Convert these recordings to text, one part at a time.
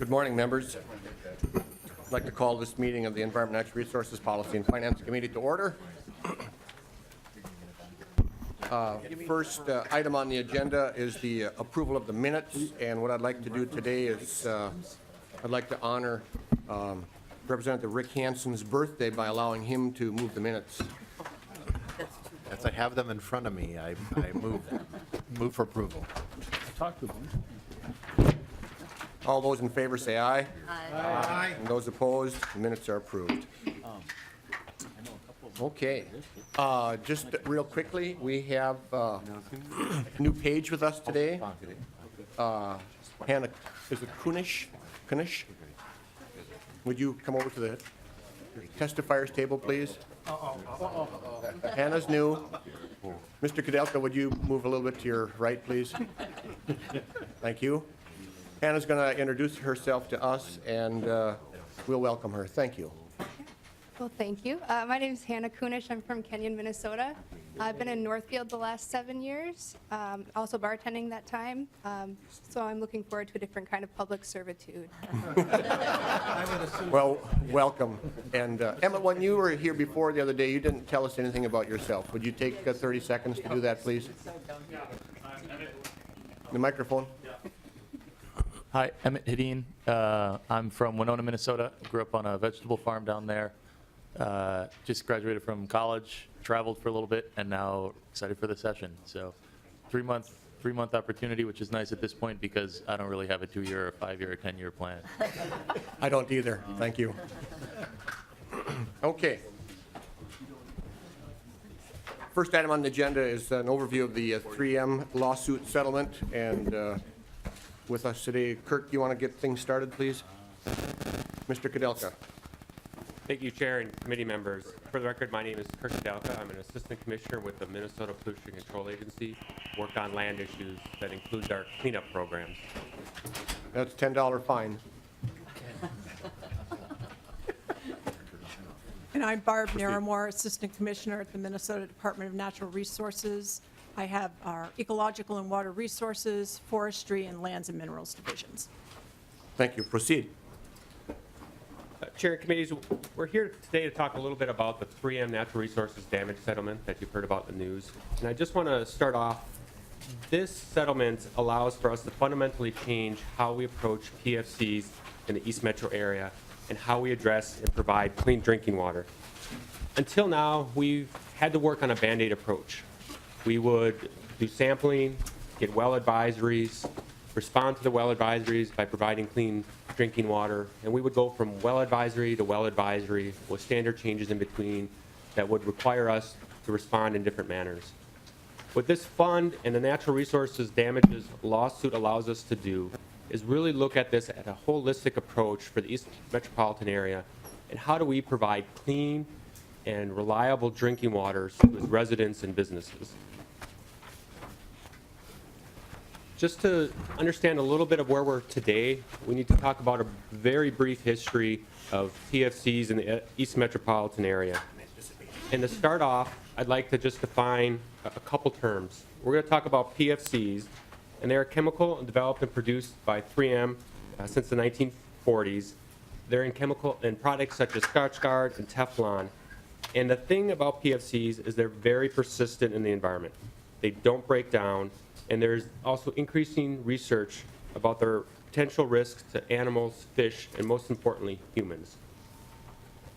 Good morning, members. I'd like to call this meeting of the Environment, Natural Resources Policy and Finance Committee to order. First item on the agenda is the approval of the minutes, and what I'd like to do today is I'd like to honor Representative Rick Hansen's birthday by allowing him to move the minutes. As I have them in front of me, I move for approval. Talk to them. All those in favor say aye. Aye. And those opposed, the minutes are approved. Okay. Just real quickly, we have a new page with us today. Hannah, is it Kunish? Kunish? Would you come over to the testifiers table, please? Hannah's new. Mr. Kudelka, would you move a little bit to your right, please? Thank you. Hannah's going to introduce herself to us, and we'll welcome her. Thank you. Well, thank you. My name is Hannah Kunish. I'm from Kenyon, Minnesota. I've been in Northfield the last 7 years, also bartending that time, so I'm looking forward to a different kind of public servitude. Well, welcome. And Emmett, when you were here before the other day, you didn't tell us anything about yourself. Would you take 30 seconds to do that, please? The microphone. Hi, Emmett Hedin. I'm from Winona, Minnesota. Grew up on a vegetable farm down there. Just graduated from college, traveled for a little bit, and now excited for the session. So, three-month opportunity, which is nice at this point because I don't really have a 2-year, or 5-year, or 10-year plan. I don't either. Thank you. Okay. First item on the agenda is an overview of the 3M lawsuit settlement, and with us today, Kirk, do you want to get things started, please? Mr. Kudelka. Thank you, Chair and committee members. For the record, my name is Kirk Kudelka. I'm an assistant commissioner with the Minnesota Pollution Control Agency. Work on land issues that includes our cleanup programs. That's $10 fine. And I'm Barb Naramore, Assistant Commissioner at the Minnesota Department of Natural Resources. I have our Ecological and Water Resources, Forestry, and Lands and Minerals divisions. Thank you. Proceed. Chair and committees, we're here today to talk a little bit about the 3M Natural Resources damage settlement that you've heard about in the news. And I just want to start off, this settlement allows for us to fundamentally change how we approach PFCs in the East Metro area and how we address and provide clean drinking water. Until now, we've had to work on a Band-Aid approach. We would do sampling, get well advisories, respond to the well advisories by providing clean drinking water, and we would go from well advisory to well advisory with standard changes in between that would require us to respond in different manners. What this fund and the natural resources damages lawsuit allows us to do is really look at this at a holistic approach for the East Metropolitan area, and how do we provide clean and reliable drinking waters to its residents and businesses. Just to understand a little bit of where we're today, we need to talk about a very brief history of PFCs in the East Metropolitan area. And to start off, I'd like to just define a couple terms. We're going to talk about PFCs, and they're a chemical developed and produced by 3M since the 1940s. They're in chemical and products such as Scotchgard and Teflon. And the thing about PFCs is they're very persistent in the environment. They don't break down. And there's also increasing research about their potential risks to animals, fish, and most importantly, humans.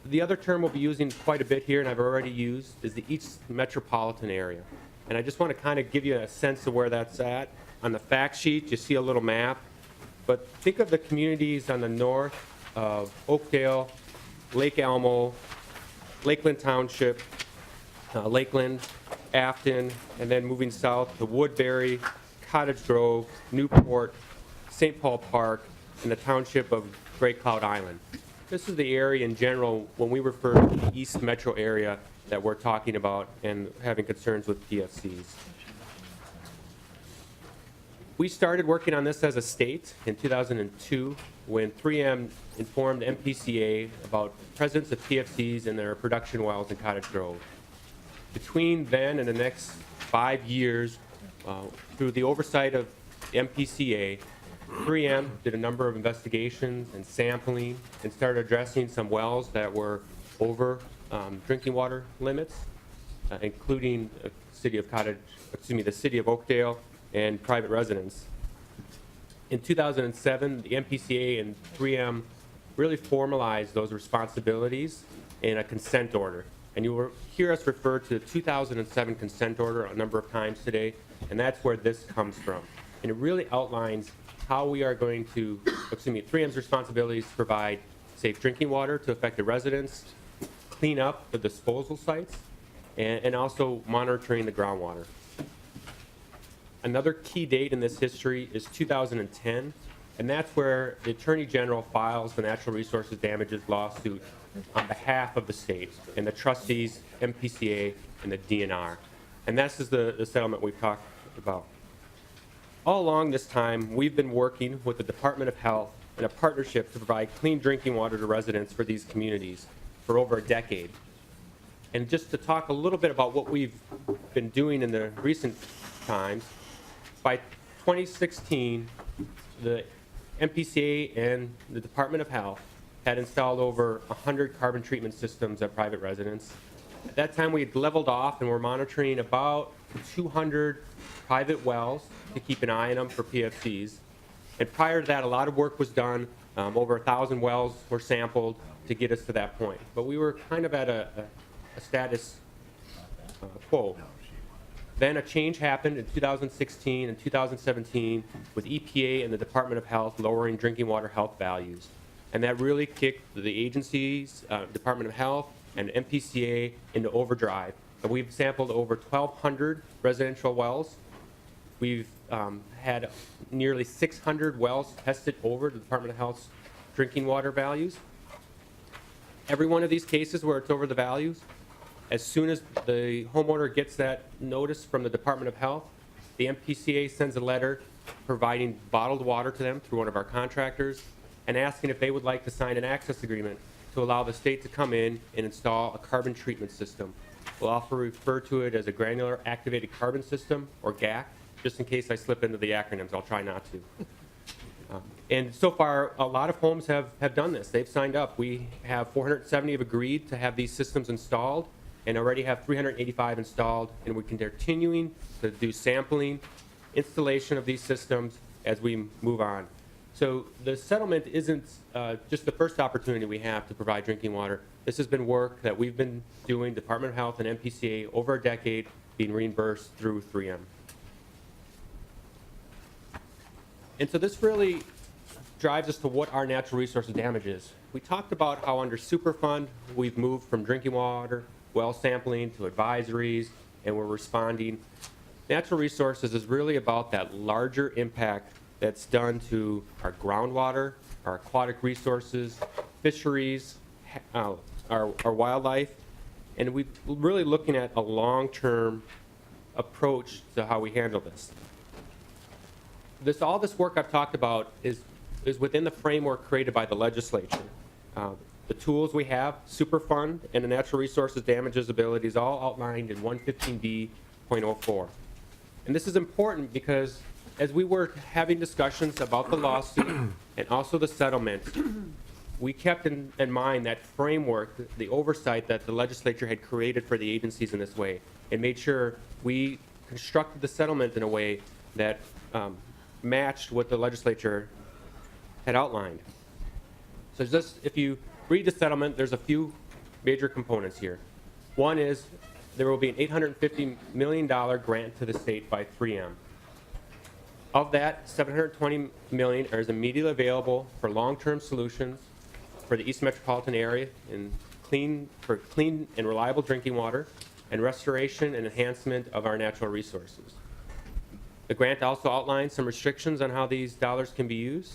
The other term we'll be using quite a bit here, and I've already used, is the East Metropolitan area. And I just want to kind of give you a sense of where that's at. On the fact sheet, you see a little map. But think of the communities on the north of Oakdale, Lake Elmo, Lakeland Township, Lakeland, Afton, and then moving south to Woodbury, Cottage Grove, Newport, St. Paul Park, and the township of Great Cloud Island. This is the area in general when we refer to the East Metro area that we're talking about and having concerns with PFCs. We started working on this as a state in 2002 when 3M informed MPCA about the presence of PFCs in their production wells in Cottage Grove. Between then and the next 5 years, through the oversight of MPCA, 3M did a number of investigations and sampling and started addressing some wells that were over drinking water limits, including the city of Oakdale and private residents. In 2007, the MPCA and 3M really formalized those responsibilities in a consent order. And you will hear us refer to the 2007 consent order a number of times today, and that's where this comes from. And it really outlines how we are going to, 3M's responsibilities to provide safe drinking water to affected residents, clean up the disposal sites, and also monitoring the groundwater. Another key date in this history is 2010, and that's where the Attorney General files the natural resources damages lawsuit on behalf of the state and the trustees, MPCA, and the DNR. And this is the settlement we've talked about. All along this time, we've been working with the Department of Health in a partnership to provide clean drinking water to residents for these communities for over a decade. And just to talk a little bit about what we've been doing in the recent times, by 2016, the MPCA and the Department of Health had installed over 100 carbon treatment systems at private residents. At that time, we had leveled off and were monitoring about 200 private wells to keep an eye on them for PFCs. And prior to that, a lot of work was done. Over 1,000 wells were sampled to get us to that point. But we were kind of at a status quo. Then a change happened in 2016 and 2017 with EPA and the Department of Health lowering drinking water health values. And that really kicked the agencies, Department of Health and MPCA into overdrive. And we've sampled over 1,200 residential wells. We've had nearly 600 wells tested over the Department of Health's drinking water values. Every one of these cases where it's over the values, as soon as the homeowner gets that notice from the Department of Health, the MPCA sends a letter providing bottled water to them through one of our contractors and asking if they would like to sign an access agreement to allow the state to come in and install a carbon treatment system. We'll often refer to it as a granular activated carbon system, or GAC. Just in case I slip into the acronyms, I'll try not to. And so far, a lot of homes have done this. They've signed up. We have 470 have agreed to have these systems installed and already have 385 installed, and we're continuing to do sampling, installation of these systems as we move on. So the settlement isn't just the first opportunity we have to provide drinking water. This has been work that we've been doing, Department of Health and MPCA, over a decade, being reimbursed through 3M. And so this really drives us to what our natural resources damage is. We talked about how under Superfund, we've moved from drinking water, well sampling, to advisories, and we're responding. Natural resources is really about that larger impact that's done to our groundwater, our aquatic resources, fisheries, our wildlife, and we're really looking at a long-term approach to how we handle this. All this work I've talked about is within the framework created by the legislature. The tools we have, Superfund and the Natural Resources Damages Abilities, all outlined in 115B.04. And this is important because as we were having discussions about the lawsuit and also the settlement, we kept in mind that framework, the oversight that the legislature had created for the agencies in this way, and made sure we constructed the settlement in a way that matched what the legislature had outlined. So just, if you read the settlement, there's a few major components here. One is there will be an $850 million grant to the state by 3M. Of that, $720 million is immediately available for long-term solutions for the East Metropolitan area for clean and reliable drinking water and restoration and enhancement of our natural resources. The grant also outlines some restrictions on how these dollars can be used,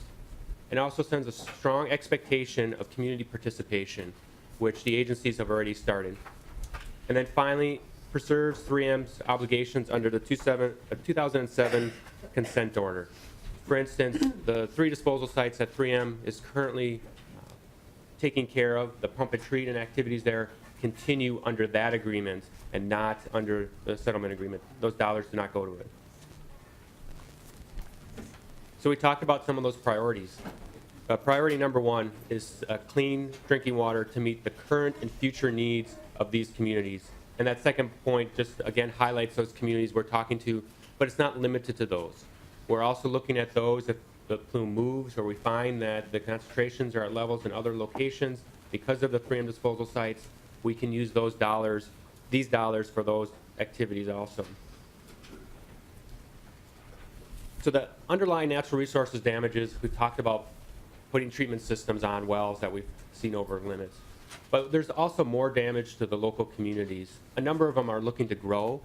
and also sends a strong expectation of community participation, which the agencies have already started. And then finally, preserves 3M's obligations under the 2007 consent order. For instance, the 3 disposal sites that 3M is currently taking care of, the pump and treat and activities there, continue under that agreement and not under the settlement agreement. Those dollars do not go to it. So we talked about some of those priorities. Priority number one is clean drinking water to meet the current and future needs of these communities. And that second point just again highlights those communities we're talking to, but it's not limited to those. We're also looking at those if the plume moves or we find that the concentrations are at levels in other locations because of the 3M disposal sites, we can use those dollars, these dollars for those activities also. So the underlying natural resources damages, we've talked about putting treatment systems on wells that we've seen over limits. But there's also more damage to the local communities. A number of them are looking to grow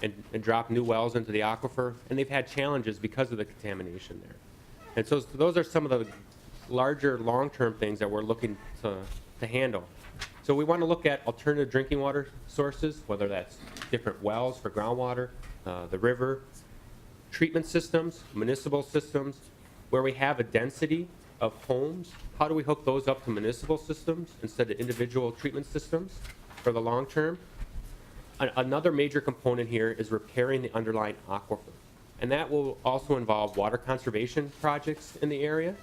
and drop new wells into the aquifer, and they've had challenges because of the contamination there. And so those are some of the larger long-term things that we're looking to handle. So we want to look at alternative drinking water sources, whether that's different wells for groundwater, the river, treatment systems, municipal systems, where we have a density of homes. How do we hook those up to municipal systems instead of individual treatment systems for the long term? Another major component here is repairing the underlying aquifer. And that will also involve water conservation projects in the area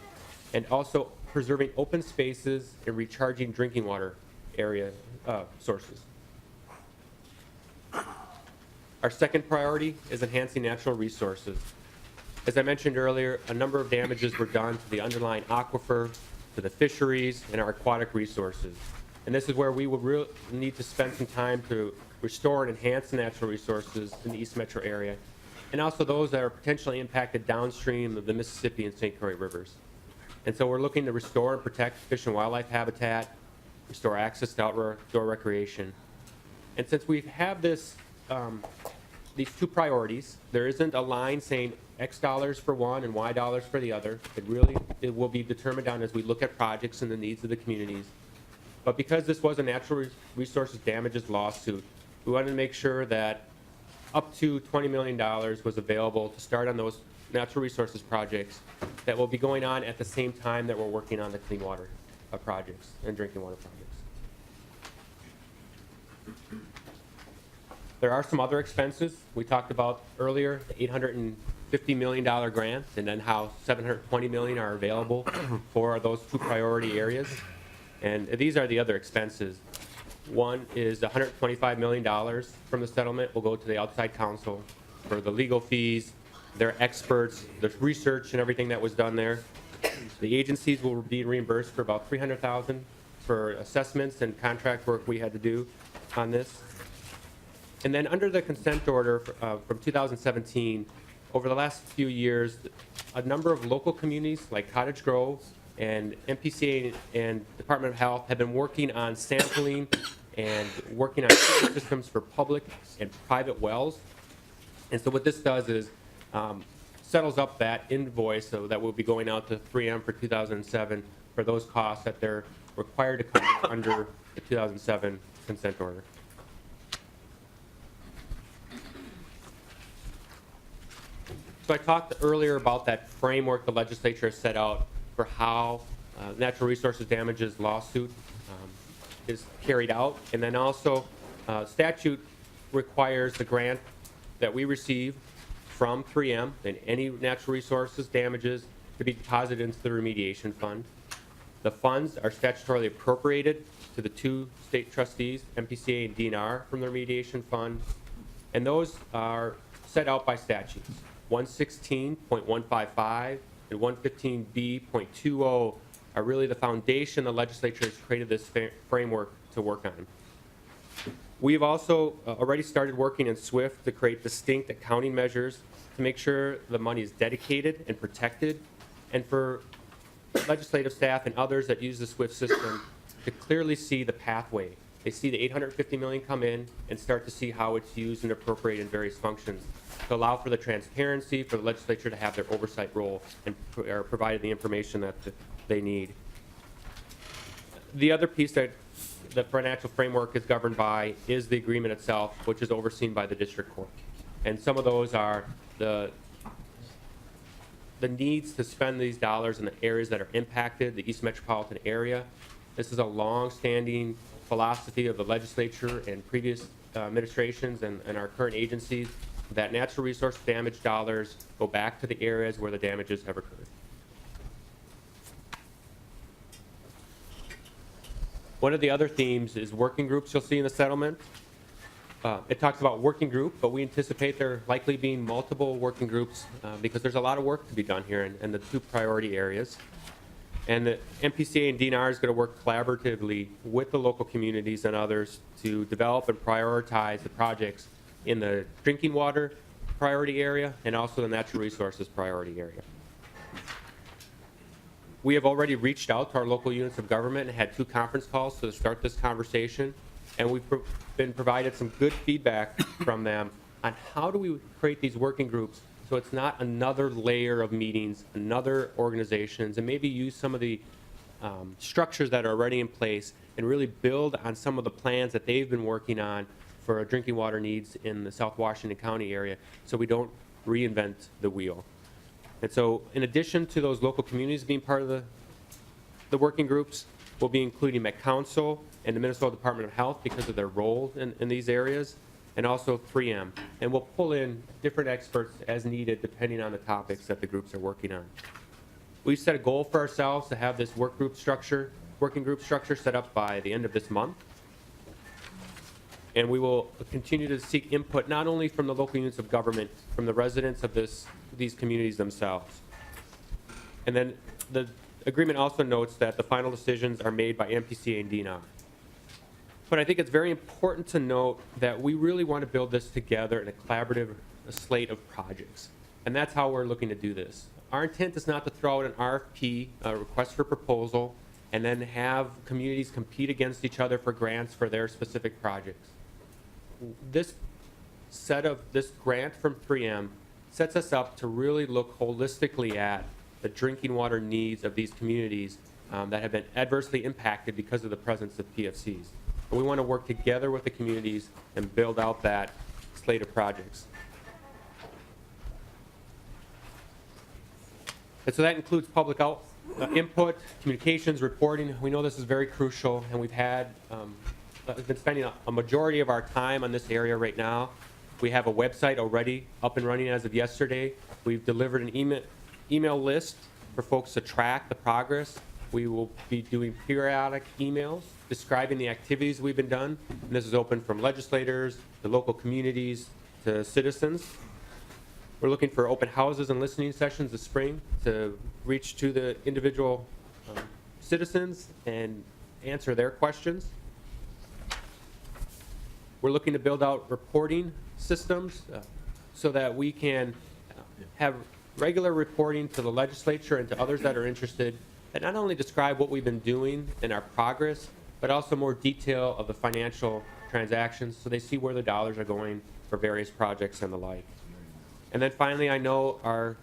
and also preserving open spaces and recharging drinking water area sources. Our second priority is enhancing natural resources. As I mentioned earlier, a number of damages were done to the underlying aquifer, to the fisheries, and our aquatic resources. And this is where we will need to spend some time to restore and enhance the natural resources in the East Metro area, and also those that are potentially impacted downstream of the Mississippi and St. Croix rivers. And so we're looking to restore and protect fish and wildlife habitat, restore access to outdoor recreation. And since we have this, these two priorities, there isn't a line saying X dollars for one and Y dollars for the other. It will be determined on as we look at projects and the needs of the communities. But because this was a natural resources damages lawsuit, we wanted to make sure that up to $20 million was available to start on those natural resources projects that will be going on at the same time that we're working on the clean water projects and drinking water projects. There are some other expenses. We talked about earlier, the $850 million grant, and then how $720 million are available for those two priority areas. And these are the other expenses. One is $125 million from the settlement will go to the outside counsel for the legal fees, their experts, the research and everything that was done there. The agencies will be reimbursed for about $300,000 for assessments and contract work we had to do on this. And then under the consent order from 2017, over the last few years, a number of local communities like Cottage Grove and MPCA and Department of Health have been working on sampling and working on systems for public and private wells. And so what this does is settles up that invoice so that will be going out to 3M for 2007 for those costs that they're required to cover under the 2007 consent order. So I talked earlier about that framework the legislature has set out for how natural resources damages lawsuit is carried out. And then also statute requires the grant that we receive from 3M and any natural resources damages to be deposited into the remediation fund. The funds are statutorily appropriated to the two state trustees, MPCA and DNR, from the remediation fund. And those are set out by statutes. 116.155 and 115B.20 are really the foundation the legislature has created this framework to work on. We've also already started working in SWIFT to create distinct accounting measures to make sure the money is dedicated and protected, and for legislative staff and others that use the SWIFT system to clearly see the pathway. They see the $850 million come in and start to see how it's used and appropriated in various functions to allow for the transparency for the legislature to have their oversight role and provided the information that they need. The other piece that the financial framework is governed by is the agreement itself, which is overseen by the district court. And some of those are the needs to spend these dollars in the areas that are impacted, the East Metropolitan area. This is a long-standing philosophy of the legislature and previous administrations and our current agencies that natural resource damage dollars go back to the areas where the damages have occurred. One of the other themes is working groups you'll see in the settlement. It talks about working group, but we anticipate there likely being multiple working groups because there's a lot of work to be done here in the two priority areas. And the MPCA and DNR is going to work collaboratively with the local communities and others to develop and prioritize the projects in the drinking water priority area and also the natural resources priority area. We have already reached out to our local units of government and had 2 conference calls to start this conversation. And we've been provided some good feedback from them on how do we create these working groups so it's not another layer of meetings, another organizations, and maybe use some of the structures that are already in place and really build on some of the plans that they've been working on for drinking water needs in the South Washington County area so we don't reinvent the wheel. And so in addition to those local communities being part of the working groups, we'll be including Met Council and the Minnesota Department of Health because of their role in these areas, and also 3M. And we'll pull in different experts as needed depending on the topics that the groups are working on. We've set a goal for ourselves to have this working group structure set up by the end of this month. And we will continue to seek input not only from the local units of government, from the residents of these communities themselves. And then the agreement also notes that the final decisions are made by MPCA and DNR. But I think it's very important to note that we really want to build this together in a collaborative slate of projects. And that's how we're looking to do this. Our intent is not to throw out an RFP, a request for proposal, and then have communities compete against each other for grants for their specific projects. This grant from 3M sets us up to really look holistically at the drinking water needs of these communities that have been adversely impacted because of the presence of PFCs. And we want to work together with the communities and build out that slate of projects. And so that includes public input, communications, reporting. We know this is very crucial, and we've been spending a majority of our time on this area right now. We have a website already up and running as of yesterday. We've delivered an email list for folks to track the progress. We will be doing periodic emails describing the activities we've been done. And this is open from legislators to local communities to citizens. We're looking for open houses and listening sessions this spring to reach to the individual citizens and answer their questions. We're looking to build out reporting systems so that we can have regular reporting to the legislature and to others that are interested that not only describe what we've been doing and our progress, but also more detail of the financial transactions so they see where the dollars are going for various projects and the like. And then finally, I know our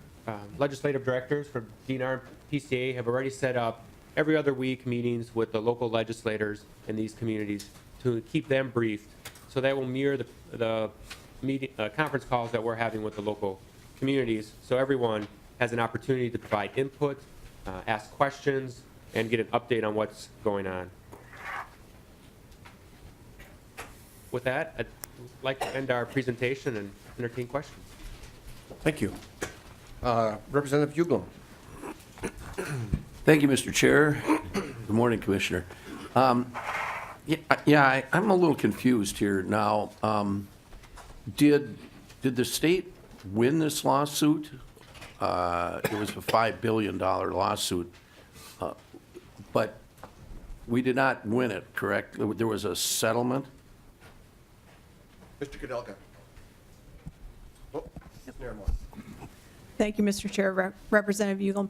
legislative directors from DNR and PCA have already set up every other week meetings with the local legislators in these communities to keep them briefed. So that will mirror the meeting, conference calls that we're having with the local communities. So everyone has an opportunity to provide input, ask questions, and get an update on what's going on. With that, I'd like to end our presentation and entertain questions. Thank you. Representative Uglum. Thank you, Mr. Chair. Good morning, Commissioner. I'm a little confused here now. Did the state win this lawsuit? It was a $5 billion lawsuit, but we did not win it, correct? There was a settlement? Mr. Kudelka. Oh, Naramore. Thank you, Mr. Chair. Representative Uglum.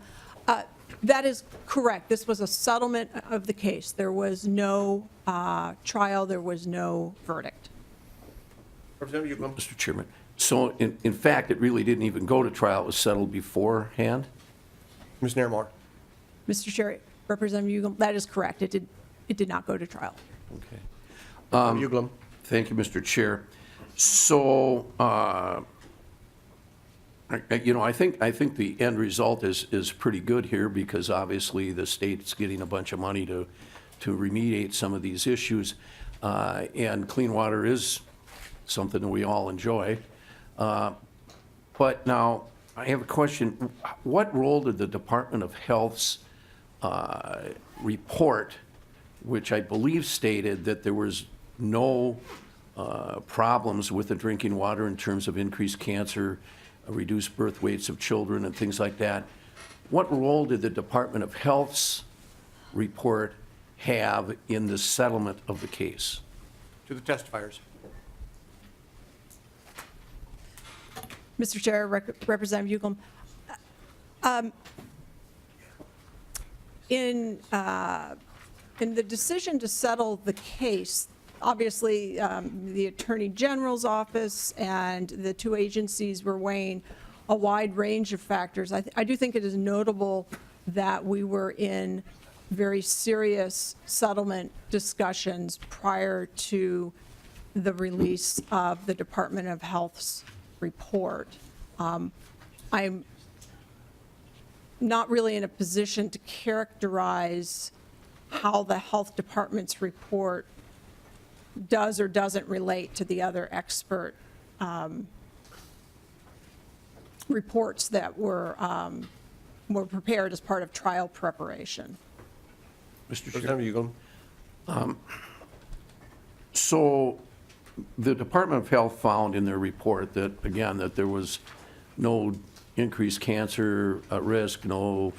That is correct. This was a settlement of the case. There was no trial. There was no verdict. Representative Uglum. Mr. Chairman. So in fact, it really didn't even go to trial. It was settled beforehand? Ms. Naramore. Mr. Chair, Representative Uglum, that is correct. It did not go to trial. Okay. Uglum. Thank you, Mr. Chair. So, I think the end result is pretty good here because obviously the state's getting a bunch of money to remediate some of these issues. And clean water is something that we all enjoy. But now, I have a question. What role did the Department of Health's report, which I believe stated that there was no problems with the drinking water in terms of increased cancer, reduced birth weights of children, and things like that, what role did the Department of Health's report have in the settlement of the case? To the testifiers. Mr. Chair, Representative Uglem, in the decision to settle the case, obviously, the Attorney General's office and the two agencies were weighing a wide range of factors. I do think it is notable that we were in very serious settlement discussions prior to the release of the Department of Health's report. I'm not really in a position to characterize how the health department's report does or doesn't relate to the other expert reports that were prepared as part of trial preparation. Mr. Chair. Representative Uglem. So the Department of Health found in their report that, again, that there was no increased cancer risk, no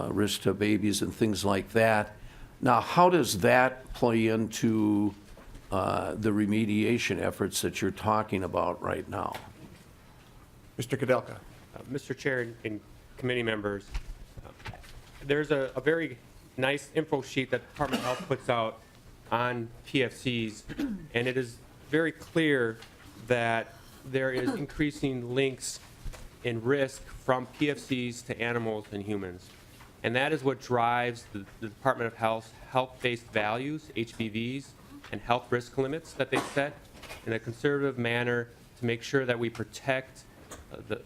risk to babies and things like that. Now, how does that play into the remediation efforts that you're talking about right now? Mr. Kudelka. Mr. Chair and committee members, there's a very nice info sheet that the Department of Health puts out on PFCs, and it is very clear that there is increasing links in risk from PFCs to animals and humans. And that is what drives the Department of Health's health-based values, HBVs, and health risk limits that they set in a conservative manner to make sure that we protect the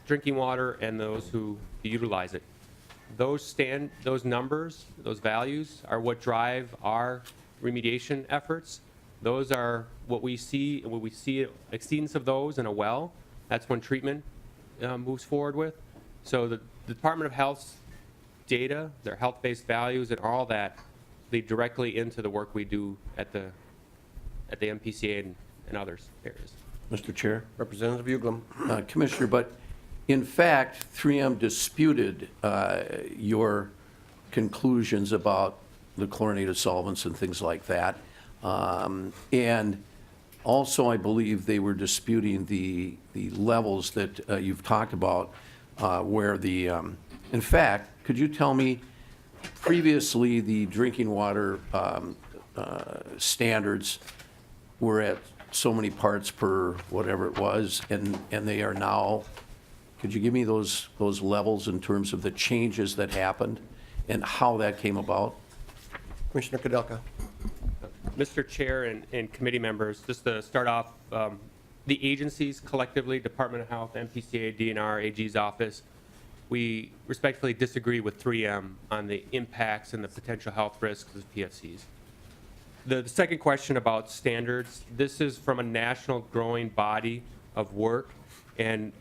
drinking water and those who utilize it. Those numbers, those values are what drive our remediation efforts. Those are what we see, and when we see exceedance of those in a well, that's when treatment moves forward with. So the Department of Health's data, their health-based values, and all that lead directly into the work we do at the MPCA and others areas. Mr. Chair? Representative Uglem. Commissioner, but in fact, 3M disputed your conclusions about the chlorinated solvents and things like that. And also, I believe they were disputing the levels that you've talked about where the, in fact, could you tell me, previously the drinking water standards were at so many parts per whatever it was, and they are now, could you give me those levels in terms of the changes that happened and how that came about? Commissioner Kudelka. Mr. Chair and committee members, just to start off, the agencies collectively, Department of Health, MPCA, DNR, AG's office, we respectfully disagree with 3M on the impacts and the potential health risks of PFCs. The second question about standards, this is from a national growing body of work, and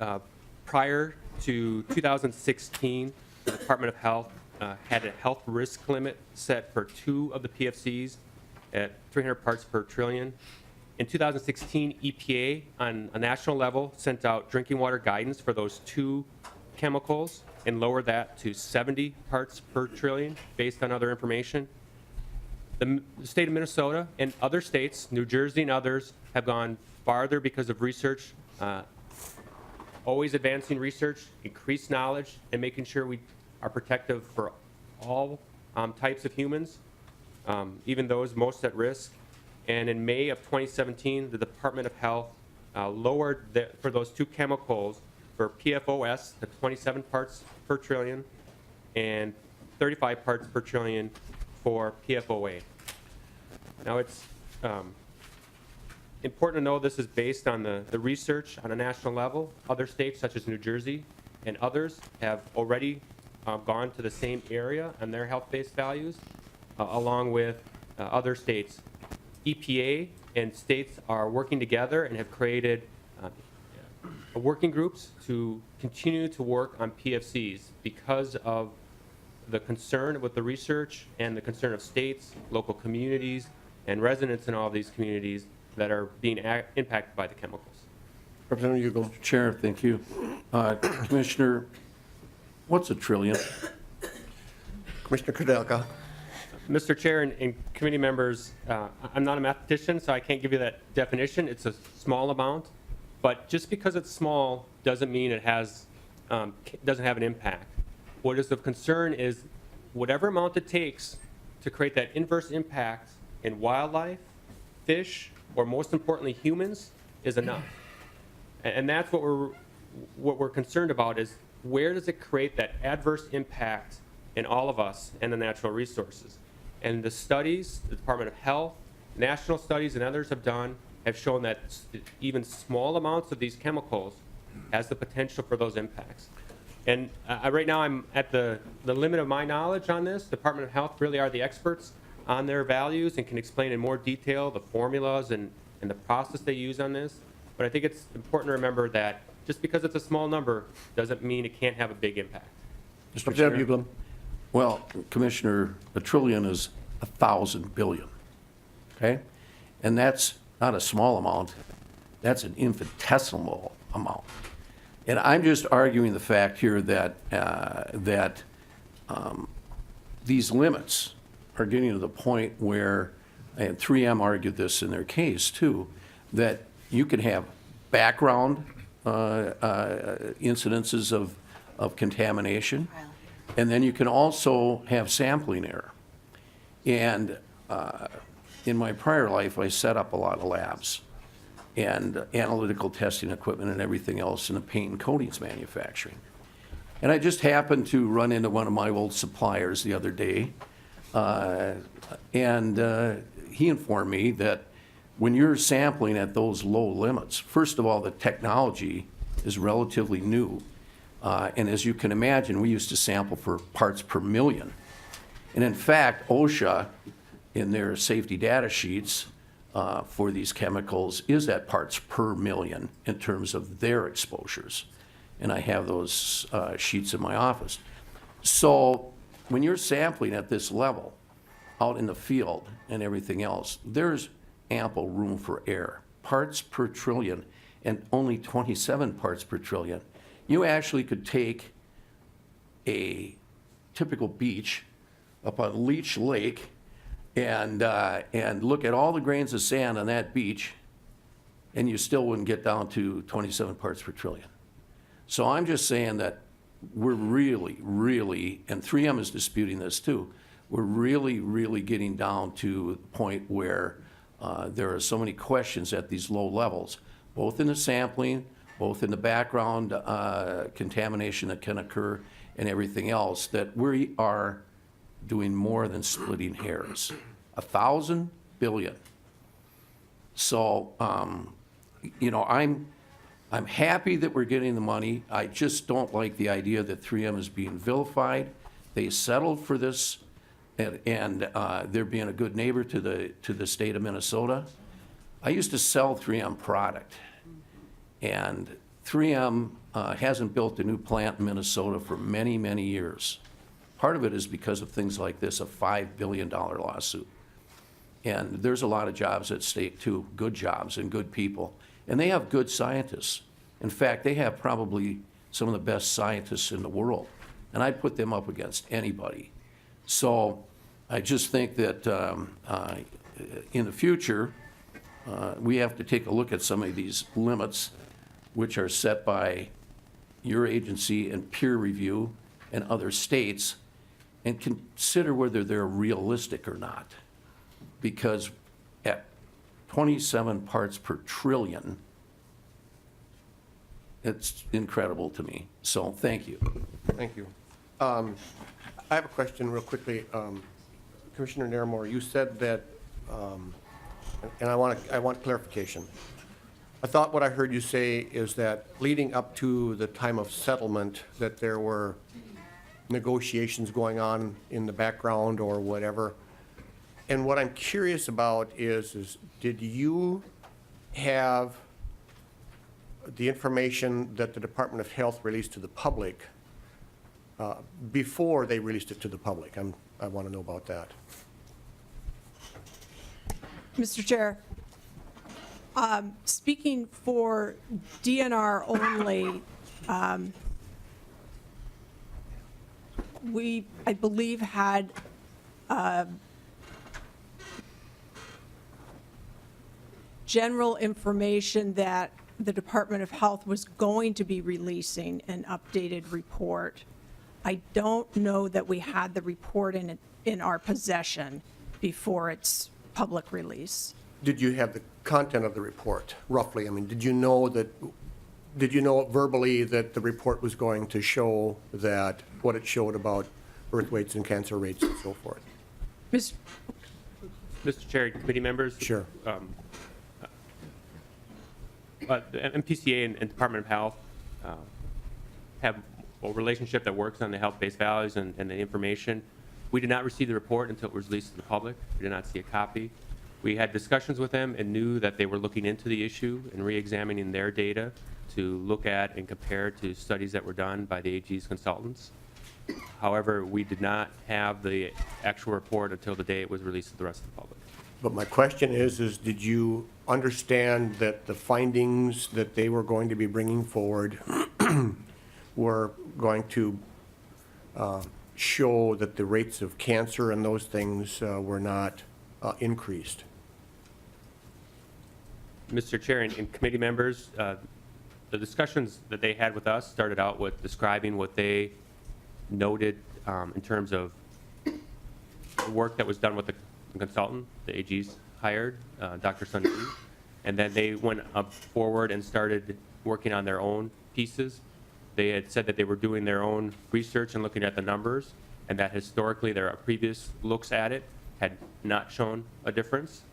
prior to 2016, the Department of Health had a health risk limit set for 2 of the PFCs at 300 parts per trillion. In 2016, EPA on a national level sent out drinking water guidance for those 2 chemicals and lowered that to 70 parts per trillion based on other information. The state of Minnesota and other states, New Jersey and others, have gone farther because of research, always advancing research, increased knowledge, and making sure we are protective for all types of humans, even those most at risk. And in May of 2017, the Department of Health lowered for those 2 chemicals for PFOS to 27 parts per trillion and 35 parts per trillion for PFOA. Now it's important to know this is based on the research on a national level. Other states such as New Jersey and others have already gone to the same area on their health-based values, along with other states. EPA and states are working together and have created working groups to continue to work on PFCs because of the concern with the research and the concern of states, local communities, and residents in all of these communities that are being impacted by the chemicals. Representative Uglem. Chair, thank you. Commissioner, what's a trillion? Commissioner Kudelka. Mr. Chair and committee members, I'm not a mathematician, so I can't give you that definition. It's a small amount, but just because it's small doesn't mean it has, doesn't have an impact. What is of concern is whatever amount it takes to create that inverse impact in wildlife, fish, or most importantly, humans, is enough. And that's what we're concerned about is where does it create that adverse impact in all of us and the natural resources. And the studies, the Department of Health, national studies and others have done, have shown that even small amounts of these chemicals has the potential for those impacts. And right now I'm at the limit of my knowledge on this. Department of Health really are the experts on their values and can explain in more detail the formulas and the process they use on this. But I think it's important to remember that just because it's a small number doesn't mean it can't have a big impact. Representative Uglem. Well, Commissioner, a trillion is 1,000 billion, okay? And that's not a small amount, that's an infinitesimal amount. And I'm just arguing the fact here that, these limits are getting to the point where, and 3M argued this in their case too, that you can have background incidences of contamination, and then you can also have sampling error. And in my prior life, I set up a lot of labs and analytical testing equipment and everything else in the paint and coatings manufacturing. And I just happened to run into one of my old suppliers the other day, and he informed me that when you're sampling at those low limits, first of all, the technology is relatively new. And as you can imagine, we used to sample for parts per million. And in fact, OSHA, in their safety data sheets for these chemicals, is at parts per million in terms of their exposures. And I have those sheets in my office. So when you're sampling at this level, out in the field and everything else, there's ample room for error. Parts per trillion, and only 27 parts per trillion. You actually could take a typical beach up on Leech Lake and look at all the grains of sand on that beach, and you still wouldn't get down to 27 parts per trillion. So I'm just saying that we're really, really, and 3M is disputing this too, we're really, really getting down to the point where there are so many questions at these low levels, both in the sampling, both in the background contamination that can occur and everything else, that we are doing more than splitting hairs. 1,000 billion. So, you know, I'm happy that we're getting the money. I just don't like the idea that 3M is being vilified. They settled for this, and they're being a good neighbor to the state of Minnesota. I used to sell 3M product, and 3M hasn't built a new plant in Minnesota for many, many years. Part of it is because of things like this, a $5 billion lawsuit. And there's a lot of jobs at stake too, good jobs and good people. And they have good scientists. In fact, they have probably some of the best scientists in the world. And I'd put them up against anybody. So I just think that in the future, we have to take a look at some of these limits which are set by your agency and peer review and other states, and consider whether they're realistic or not. Because at 27 parts per trillion, it's incredible to me. So thank you. Thank you. I have a question real quickly. Commissioner Naramore, you said that, and I want clarification. I thought what I heard you say is that leading up to the time of settlement, that there were negotiations going on in the background or whatever. And what I'm curious about is did you have the information that the Department of Health released to the public before they released it to the public? I want to know about that. Mr. Chair, speaking for DNR only, we, I believe, had general information that the Department of Health was going to be releasing an updated report. I don't know that we had the report in our possession before its public release. Did you have the content of the report, roughly? I mean, did you know verbally that the report was going to show that, what it showed about birth weights and cancer rates and so forth? Ms. Mr. Chair, committee members. Sure. The MPCA and Department of Health have a relationship that works on the health-based values and the information. We did not receive the report until it was released to the public. We did not see a copy. We had discussions with them and knew that they were looking into the issue and re-examining their data to look at and compare to studies that were done by the AG's consultants. However, we did not have the actual report until the day it was released to the rest of the public. But my question is did you understand that the findings that they were going to be bringing forward were going to show that the rates of cancer and those things were not increased? Mr. Chair and committee members, the discussions that they had with us started out with describing what they noted in terms of the work that was done with the consultant, the AG's hired, Dr. Sunny, and then they went up forward and started working on their own pieces. They had said that they were doing their own research and looking at the numbers, and that historically their previous looks at it had not shown a difference,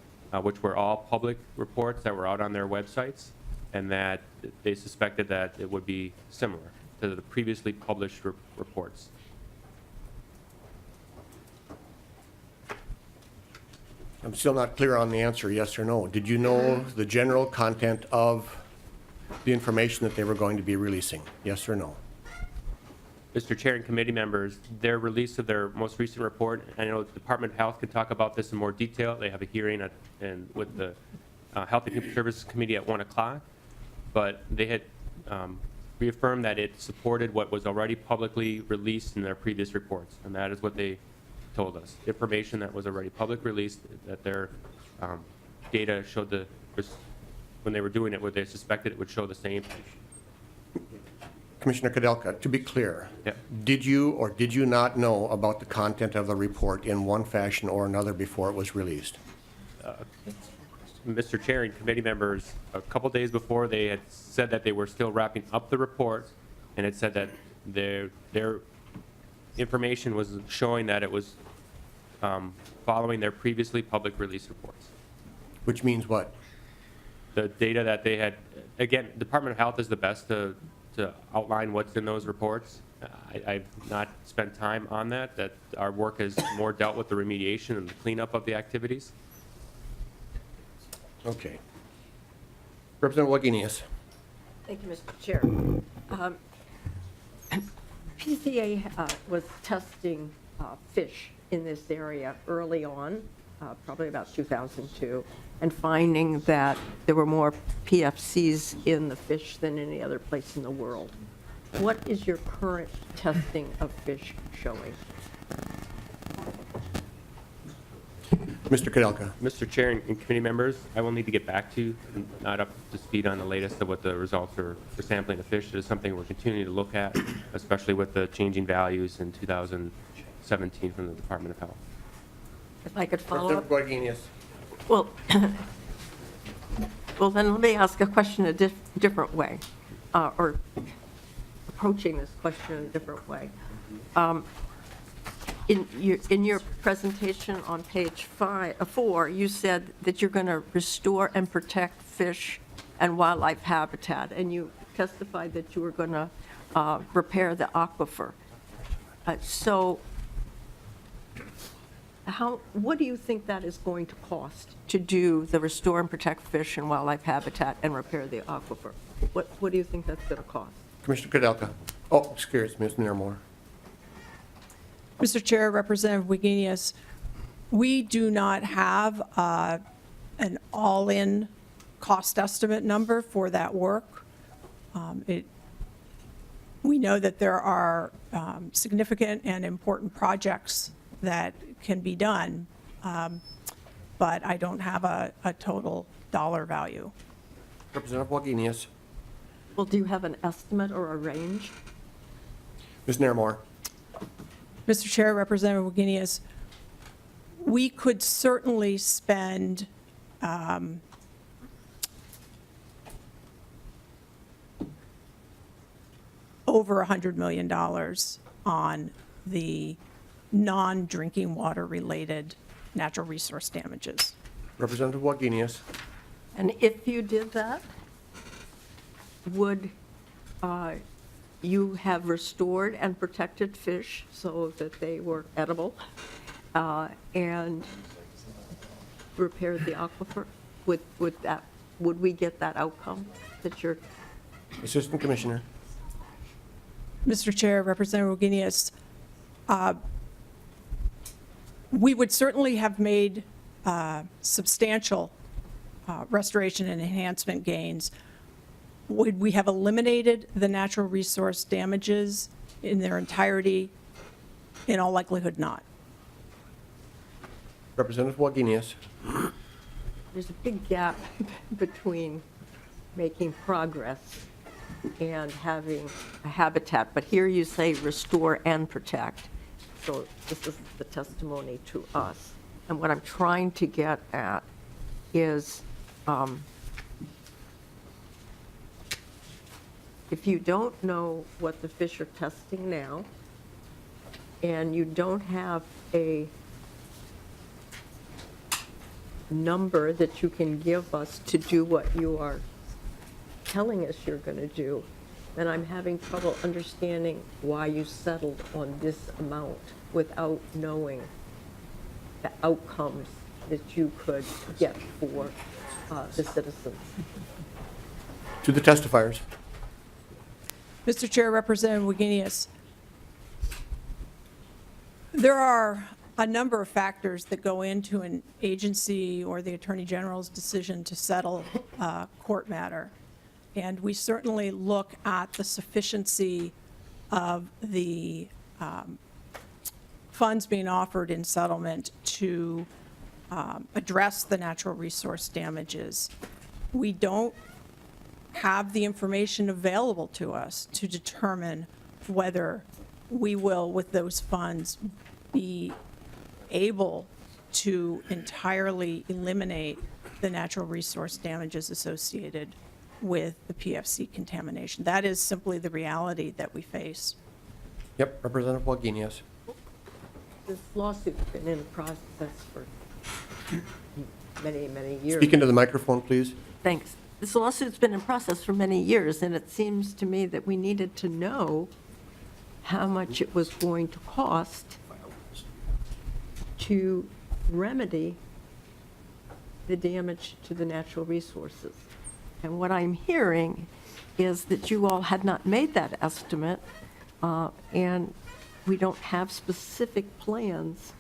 which were all public reports that were out on their websites, and that they suspected that it would be similar to the previously published reports. I'm still not clear on the answer, yes or no. Did you know the general content of the information that they were going to be releasing, yes or no? Mr. Chair and committee members, their release of their most recent report, I know the Department of Health can talk about this in more detail. They have a hearing with the Health and Human Services Committee at 1 o'clock, but they had reaffirmed that it supported what was already publicly released in their previous reports, and that is what they told us. Information that was already public released, that their data showed when they were doing it, what they suspected it would show the same. Commissioner Kudelka, to be clear, Yep. did you or did you not know about the content of the report in one fashion or another before it was released? Mr. Chair and committee members, a couple days before, they had said that they were still wrapping up the report, and it said that their information was showing that it was following their previously public release reports. Which means what? The data that they had, again, Department of Health is the best to outline what's in those reports. I've not spent time on that our work has more dealt with the remediation and the cleanup of the activities. Okay. Representative Wagenius. Thank you, Mr. Chair. PCA was testing fish in this area early on, probably about 2002, and finding that there were more PFCs in the fish than any other place in the world. What is your current testing of fish showing? Mr. Kudelka. Mr. Chair and committee members, I will need to get back to you. I'm not up to speed on the latest of what the results are for sampling of fish. It is something we're continuing to look at, especially with the changing values in 2017 from the Department of Health. If I could follow up. Representative Wagenius. Well, well, then let me ask a question a different way, or approaching this question in a different way. In your presentation on page 4, you said that you're going to restore and protect fish and wildlife habitat, and you testified that you were going to repair the aquifer. So what do you think that is going to cost to do the restore and protect fish and wildlife habitat and repair the aquifer? What do you think that's going to cost? Commissioner Kudelka. Oh, excuse me, Ms. Nairmore. Mr. Chair, Representative Wagenius, we do not have an all-in cost estimate number for that work. We know that there are significant and important projects that can be done, but I don't have a total dollar value. Representative Wagenius. Well, do you have an estimate or a range? Ms. Nairmore. Mr. Chair, Representative Wagenius, we could certainly spend over $100 million on the non-drinking water related natural resource damages. Representative Wagenius. And if you did that, would you have restored and protected fish so that they were edible and repaired the aquifer? Would we get that outcome that you're? Assistant Commissioner. Mr. Chair, Representative Wagenius, we would certainly have made substantial restoration and enhancement gains. Would we have eliminated the natural resource damages in their entirety? In all likelihood, not. Representative Wagenius. There's a big gap between making progress and having a habitat, but here you say restore and protect. So this is the testimony to us. And what I'm trying to get at is, if you don't know what the fish are testing now, and you don't have a number that you can give us to do what you are telling us you're going to do, then I'm having trouble understanding why you settled on this amount without knowing the outcomes that you could get for the citizens. To the testifiers. Mr. Chair, Representative Wagenius, there are a number of factors that go into an agency or the Attorney General's decision to settle a court matter. And we certainly look at the sufficiency of the funds being offered in settlement to address the natural resource damages. We don't have the information available to us to determine whether we will, with those funds, be able to entirely eliminate the natural resource damages associated with the PFC contamination. That is simply the reality that we face. Yep, Representative Wagenius. This lawsuit's been in process for many, many years. Speak into the microphone, please. Thanks. This lawsuit's been in process for many years, and it seems to me that we needed to know how much it was going to cost to remedy the damage to the natural resources. And what I'm hearing is that you all had not made that estimate, and we don't have specific plans,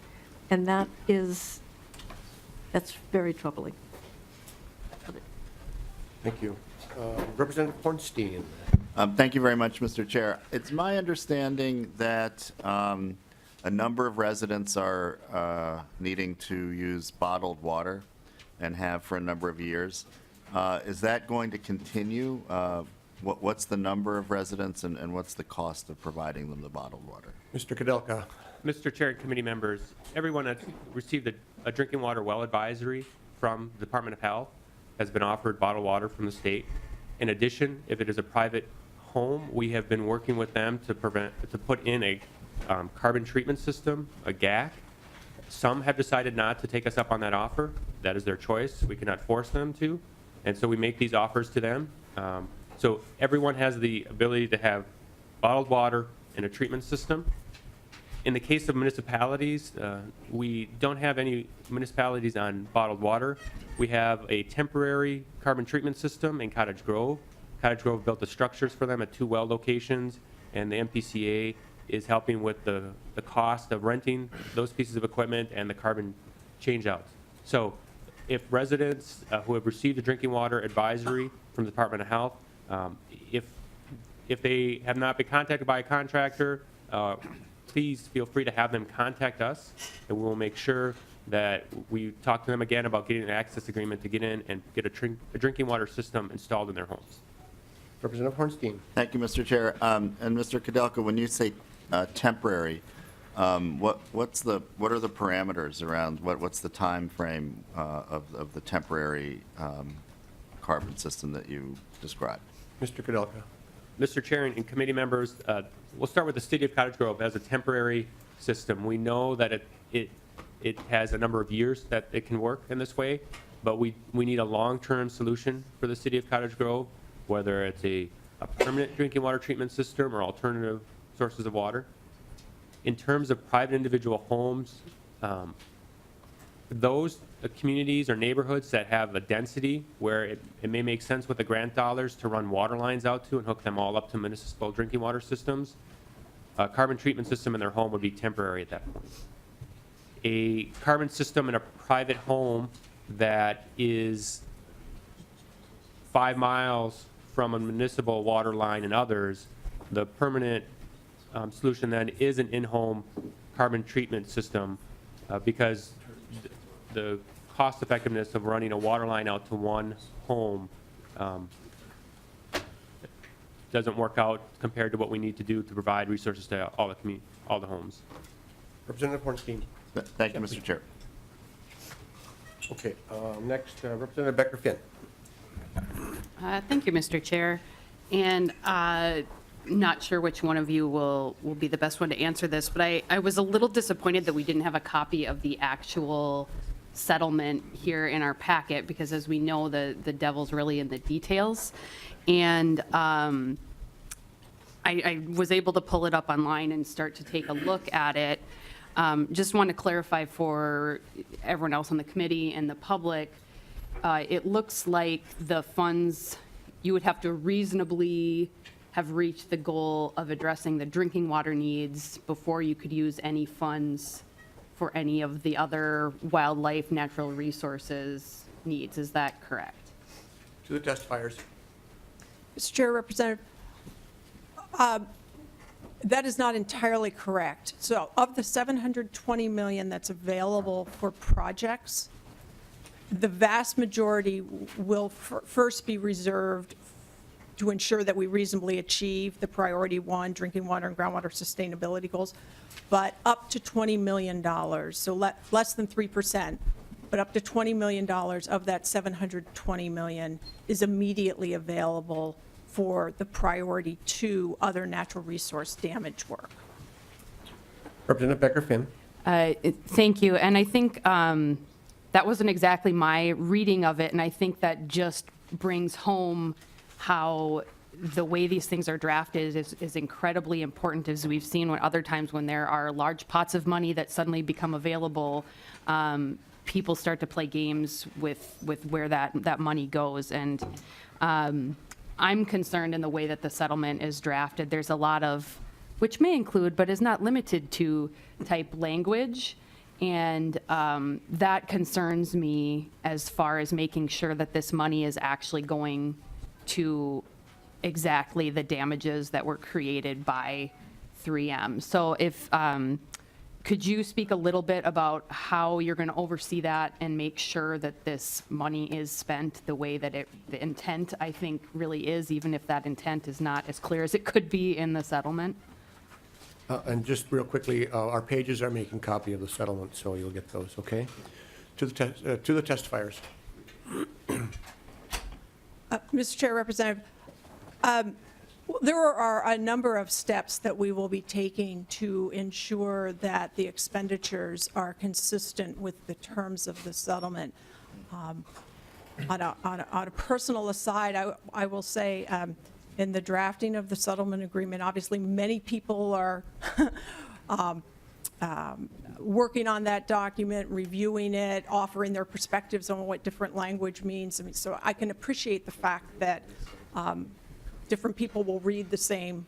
and that's very troubling. Thank you. Representative Hornstein. Thank you very much, Mr. Chair. It's my understanding that a number of residents are needing to use bottled water and have for a number of years. Is that going to continue? What's the number of residents and what's the cost of providing them the bottled water? Mr. Kudelka. Mr. Chair and committee members, everyone that's received a drinking water well advisory from the Department of Health has been offered bottled water from the state. In addition, if it is a private home, we have been working with them to put in a carbon treatment system, a GAC. Some have decided not to take us up on that offer. That is their choice. We cannot force them to. And so we make these offers to them. So everyone has the ability to have bottled water and a treatment system. In the case of municipalities, we don't have any municipalities on bottled water. We have a temporary carbon treatment system in Cottage Grove. Cottage Grove built the structures for them at 2 well locations, and the MPCA is helping with the cost of renting those pieces of equipment and the carbon changeouts. So if residents who have received a drinking water advisory from the Department of Health, if they have not been contacted by a contractor, please feel free to have them contact us, and we will make sure that we talk to them again about getting an access agreement to get in and get a drinking water system installed in their homes. Representative Hornstein. Thank you, Mr. Chair. And Mr. Kudelka, when you say temporary, what are the parameters around, what's the time frame of the temporary carbon system that you described? Mr. Kudelka. Mr. Chair and committee members, we'll start with the City of Cottage Grove as a temporary system. We know that it has a number of years that it can work in this way, but we need a long-term solution for the City of Cottage Grove, whether it's a permanent drinking water treatment system or alternative sources of water. In terms of private individual homes, those communities or neighborhoods that have a density where it may make sense with the grant dollars to run water lines out to and hook them all up to municipal drinking water systems, a carbon treatment system in their home would be temporary at that point. A carbon system in a private home that is 5 miles from a municipal water line and others, the permanent solution then is an in-home carbon treatment system because the cost effectiveness of running a water line out to one home doesn't work out compared to what we need to do to provide resources to all the homes. Representative Hornstein. Thank you, Mr. Chair. Okay, next, Representative Becker-Finn. Thank you, Mr. Chair. And not sure which one of you will be the best one to answer this, but I was a little disappointed that we didn't have a copy of the actual settlement here in our packet, because as we know, the devil's really in the details. And I was able to pull it up online and start to take a look at it. Just want to clarify for everyone else on the committee and the public, it looks like the funds, you would have to reasonably have reached the goal of addressing the drinking water needs before you could use any funds for any of the other wildlife, natural resources needs. Is that correct? To the testifiers. Mr. Chair, Representative, that is not entirely correct. So of the $720 million that's available for projects, the vast majority will first be reserved to ensure that we reasonably achieve the priority 1, drinking water and groundwater sustainability goals, but up to $20 million, so less than 3%, but up to $20 million of that $720 million is immediately available for the priority 2 other natural resource damage work. Representative Becker-Finn. Thank you. And I think that wasn't exactly my reading of it, and I think that just brings home how the way these things are drafted is incredibly important, as we've seen when other times when there are large pots of money that suddenly become available, people start to play games with where that money goes. And I'm concerned in the way that the settlement is drafted. There's a lot of, which may include, but is not limited to, type language. And that concerns me as far as making sure that this money is actually going to exactly the damages that were created by 3M. So if, could you speak a little bit about how you're going to oversee that and make sure that this money is spent the way that the intent, I think, really is, even if that intent is not as clear as it could be in the settlement? And just real quickly, our pages are making copy of the settlement, so you'll get those, okay? To the testifiers. Mr. Chair, Representative, there are a number of steps that we will be taking to ensure that the expenditures are consistent with the terms of the settlement. On a personal aside, I will say, in the drafting of the settlement agreement, obviously many people are working on that document, reviewing it, offering their perspectives on what different language means. I mean, so I can appreciate the fact that different people will read the same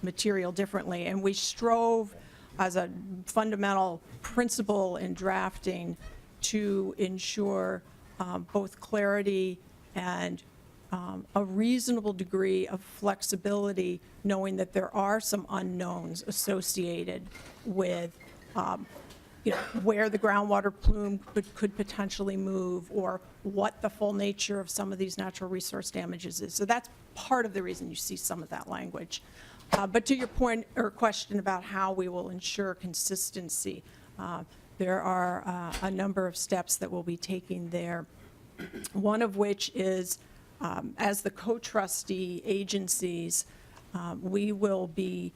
material differently. And we strove as a fundamental principle in drafting to ensure both clarity and a reasonable degree of flexibility, knowing that there are some unknowns associated with where the groundwater plume could potentially move, or what the full nature of some of these natural resource damages is. So that's part of the reason you see some of that language. But to your point or question about how we will ensure consistency, there are a number of steps that we'll be taking there. One of which is, as the co-trustee agencies, we will be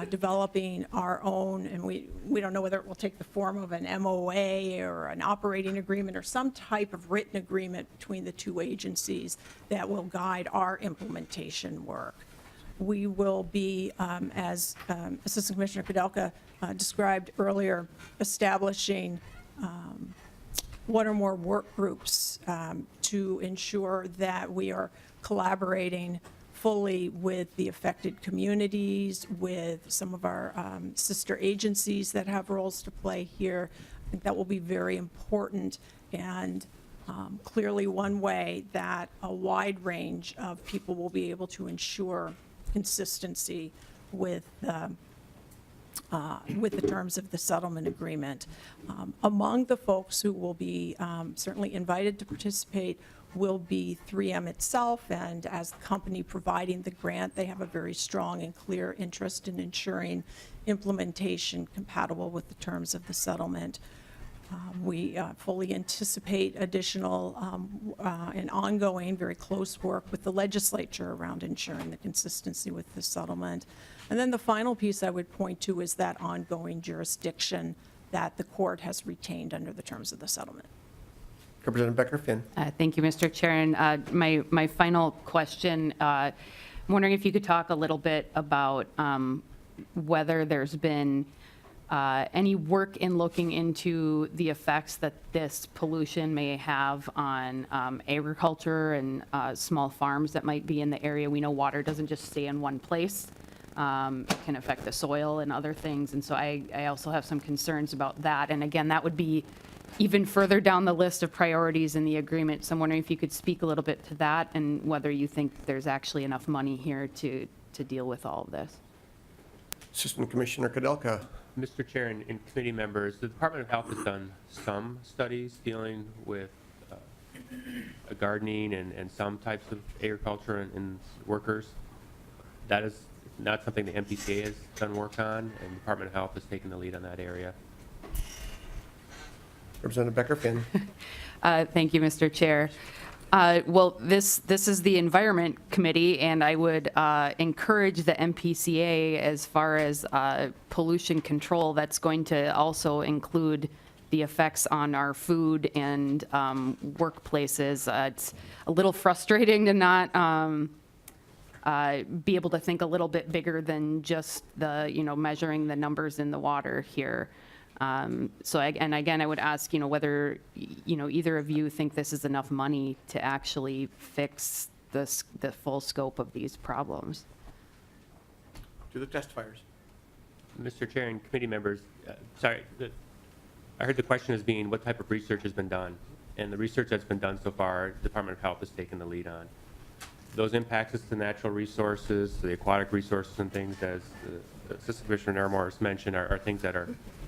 developing our own, and we don't know whether it will take the form of an MOA or an operating agreement or some type of written agreement between the two agencies that will guide our implementation work. We will be, as Assistant Commissioner Kudelka described earlier, establishing one or more work groups to ensure that we are collaborating fully with the affected communities, with some of our sister agencies that have roles to play here. I think that will be very important, and clearly one way that a wide range of people will be able to ensure consistency with the terms of the settlement agreement. Among the folks who will be certainly invited to participate will be 3M itself, and as the company providing the grant, they have a very strong and clear interest in ensuring implementation compatible with the terms of the settlement. We fully anticipate additional and ongoing, very close work with the legislature around ensuring the consistency with the settlement. And then the final piece I would point to is that ongoing jurisdiction that the court has retained under the terms of the settlement. Representative Becker-Finn. Thank you, Mr. Chair. And my final question, I'm wondering if you could talk a little bit about whether there's been any work in looking into the effects that this pollution may have on agriculture and small farms that might be in the area. We know water doesn't just stay in one place. It can affect the soil and other things. And so I also have some concerns about that. And again, that would be even further down the list of priorities in the agreement. So I'm wondering if you could speak a little bit to that and whether you think there's actually enough money here to deal with all of this. Assistant Commissioner Kudelka. Mr. Chair and committee members, the Department of Health has done some studies dealing with gardening and some types of agriculture and workers. That is not something the MPCA has done work on, and the Department of Health has taken the lead on that area. Representative Becker-Finn. Thank you, Mr. Chair. Well, this is the Environment Committee, and I would encourage the MPCA as far as pollution control. That's going to also include the effects on our food and workplaces. It's a little frustrating to not be able to think a little bit bigger than just the, measuring the numbers in the water here. So again, I would ask, whether, either of you think this is enough money to actually fix the full scope of these problems. To the testifiers. Mr. Chair and committee members, I heard the question as being what type of research has been done. And the research that's been done so far, the Department of Health has taken the lead on. Those impacts to natural resources, the aquatic resources and things, as Assistant Commissioner Naramore has mentioned, are things that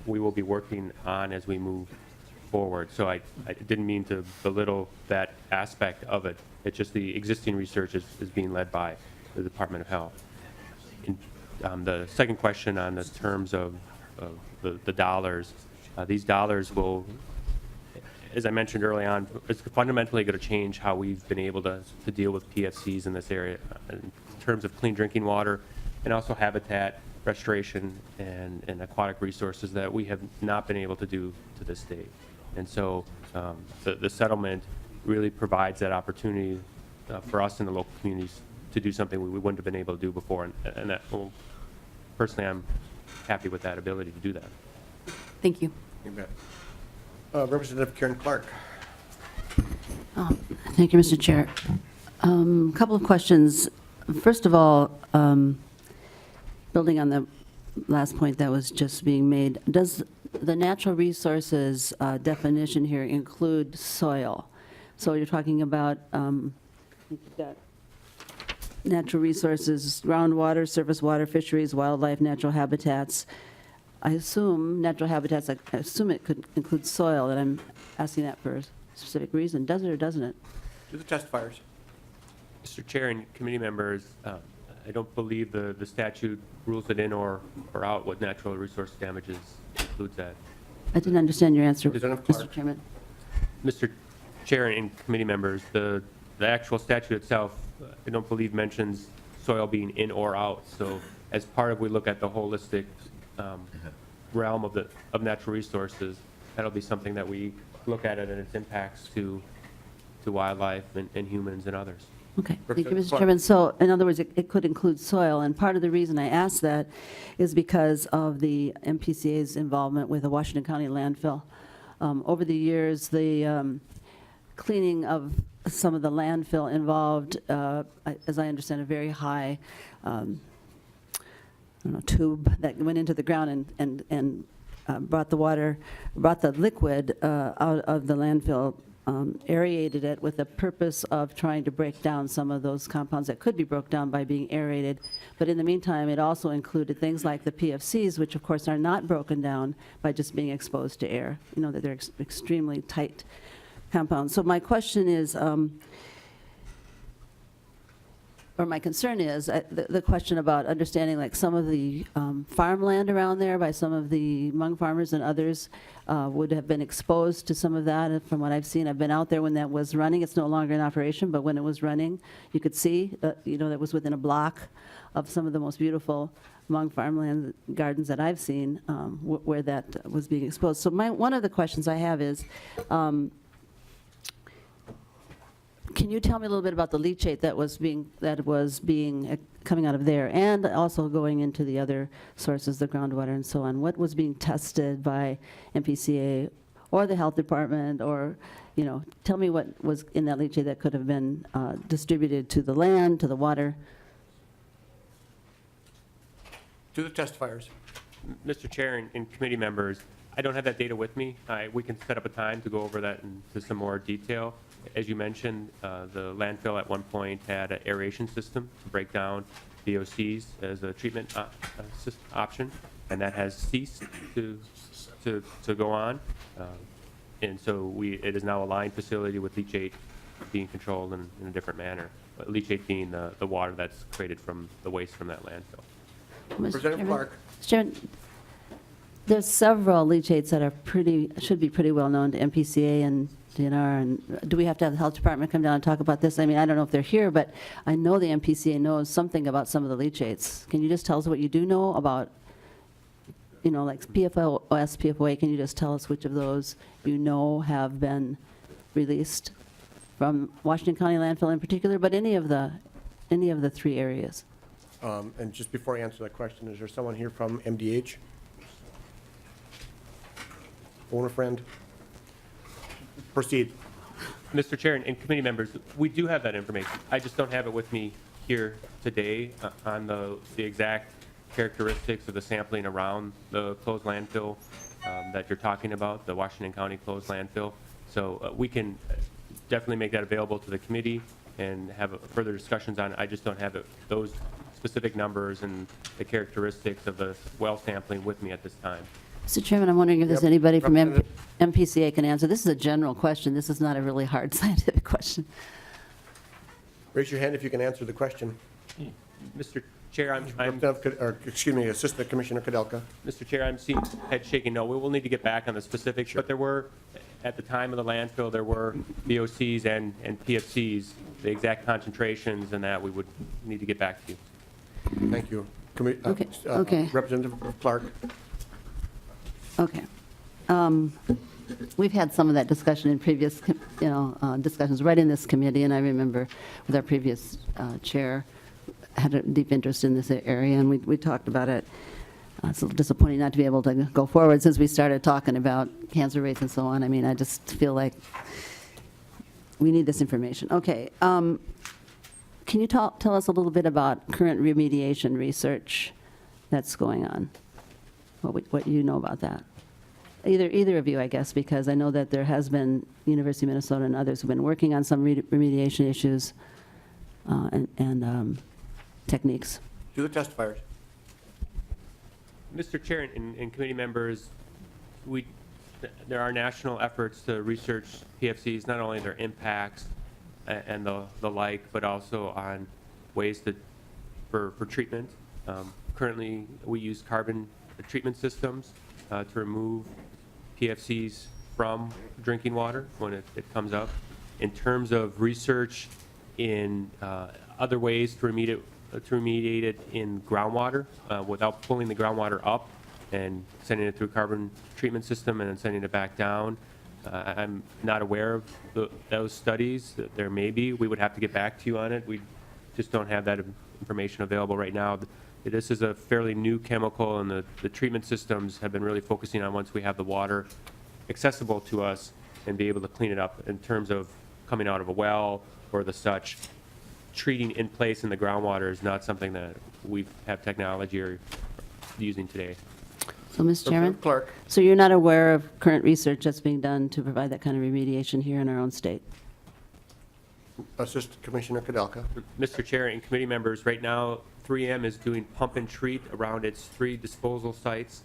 we will be working on as we move forward. So I didn't mean to belittle that aspect of it. It's just the existing research is being led by the Department of Health. The second question on the terms of the dollars, these dollars will, as I mentioned early on, it's fundamentally going to change how we've been able to deal with PFCs in this area in terms of clean drinking water and also habitat restoration and aquatic resources that we have not been able to do to this date. And so the settlement really provides that opportunity for us in the local communities to do something we wouldn't have been able to do before. And that, well, personally, I'm happy with that ability to do that. Thank you. You bet. Representative Karen Clark. Thank you, Mr. Chair. A couple of questions. First of all, building on the last point that was just being made, does the natural resources definition here include soil? So you're talking about you've got natural resources, groundwater, surface water, fisheries, wildlife, natural habitats. I assume natural habitats, I assume it could include soil, and I'm asking that for a specific reason. Does it or doesn't it? To the testifiers. Mr. Chair and committee members, I don't believe the statute rules it in or out what natural resource damages includes that. I didn't understand your answer, Representative Mr. Clark. Chairman. Mr. Chair and committee members, the actual statute itself, I don't believe mentions soil being in or out. So as part of, we look at the holistic realm of natural resources, that'll be something that we look at it and its impacts to wildlife and humans and others. Okay, thank you, Representative Mr. Clark. Chairman. So, in other words, it could include soil, and part of the reason I asked that is because of the MPCA's involvement with the Washington County landfill. Over the years, the cleaning of some of the landfill involved, as I understand, a very high tube that went into the ground and brought the liquid out of the landfill, aerated it with the purpose of trying to break down some of those compounds that could be broke down by being aerated. But in the meantime, it also included things like the PFCs, which of course are not broken down by just being exposed to air. You know, that they're extremely tight compounds. So my question is, or my concern is, the question about understanding like some of the farmland around there by some of the Hmong farmers and others would have been exposed to some of that. And from what I've seen, I've been out there when that was running. It's no longer in operation, but when it was running, you could see, that was within a block of some of the most beautiful Hmong farmland gardens that I've seen where that was being exposed. So one of the questions I have is, can you tell me a little bit about the leachate that was being coming out of there, and also going into the other sources, the groundwater and so on? What was being tested by MPCA or the health department, or tell me what was in that leachate that could have been distributed to the land, to the water? To the testifiers. Mr. Chair and committee members, I don't have that data with me. We can set up a time to go over that into some more detail. As you mentioned, the landfill at one point had an aeration system to break down VOCs as a treatment option, and that has ceased to go on. And so it is now a line facility with leachate being controlled in a different manner. But leachate being the water that's created from the waste from that landfill. Representative Clark. Mr. Chairman, there's several leachates that are should be pretty well known to MPCA and DNR, and do we have to have the health department come down and talk about this? I mean, I don't know if they're here, but I know the MPCA knows something about some of the leachates. Can you just tell us what you do know about, like PFOS, PFOA? Can you just tell us which of those have been released from Washington County landfill in particular, but any of the 3 areas? And just before I answer that question, is there someone here from MDH? Owner friend? Proceed. Mr. Chair and committee members, we do have that information. I just don't have it with me here today on the exact characteristics of the sampling around the closed landfill that you're talking about, the Washington County closed landfill. So we can definitely make that available to the committee and have further discussions on it. I just don't have those specific numbers and the characteristics of the well sampling with me at this time. Mr. Chairman, I'm wondering if there's Yep. anybody from Representative. MPCA can answer. This is a general question. This is not a really hard scientific question. Raise your hand if you can answer the question. Mr. Chair, Assistant Commissioner Kudelka. Mr. Chair, I'm seeing head shaking no. We will need to get back on the specifics, but there were, at the time of the landfill, there were VOCs and PFCs, the exact concentrations and that we would need to get back to you. Thank you. Okay. Representative Clark. Okay. We've had some of that discussion in previous, discussions right in this committee, and I remember with our previous chair had a deep interest in this area, and we talked about it. It's a little disappointing not to be able to go forward since we started talking about cancer rates and so on. I mean, I just feel like we need this information. Okay. Can can you tell us a little bit about current remediation research that's going on? What you know about that? Either of you, I guess, because I know that there has been University of Minnesota and others who've been working on some remediation issues and techniques. To the testifiers. Mr. Chair and committee members, there are national efforts to research PFCs, not only their impacts and the like, but also on ways for treatment. Currently, we use carbon treatment systems to remove PFCs from drinking water when it comes up. In terms of research in other ways to remediate it in groundwater without pulling the groundwater up and sending it through a carbon treatment system and then sending it back down. I'm not aware of those studies. There may be. We would have to get back to you on it. We just don't have that information available right now. This is a fairly new chemical, and the treatment systems have been really focusing on once we have the water accessible to us and be able to clean it up in terms of coming out of a well or the such. Treating in place in the groundwater is not something that we have technology or using today. So, Mr. Chairman? Clark. So you're not aware of current research that's being done to provide that kind of remediation here in our own state? Assistant Commissioner Kudelka. Mr. Chair and committee members, right now 3M is doing pump and treat around its 3 disposal sites.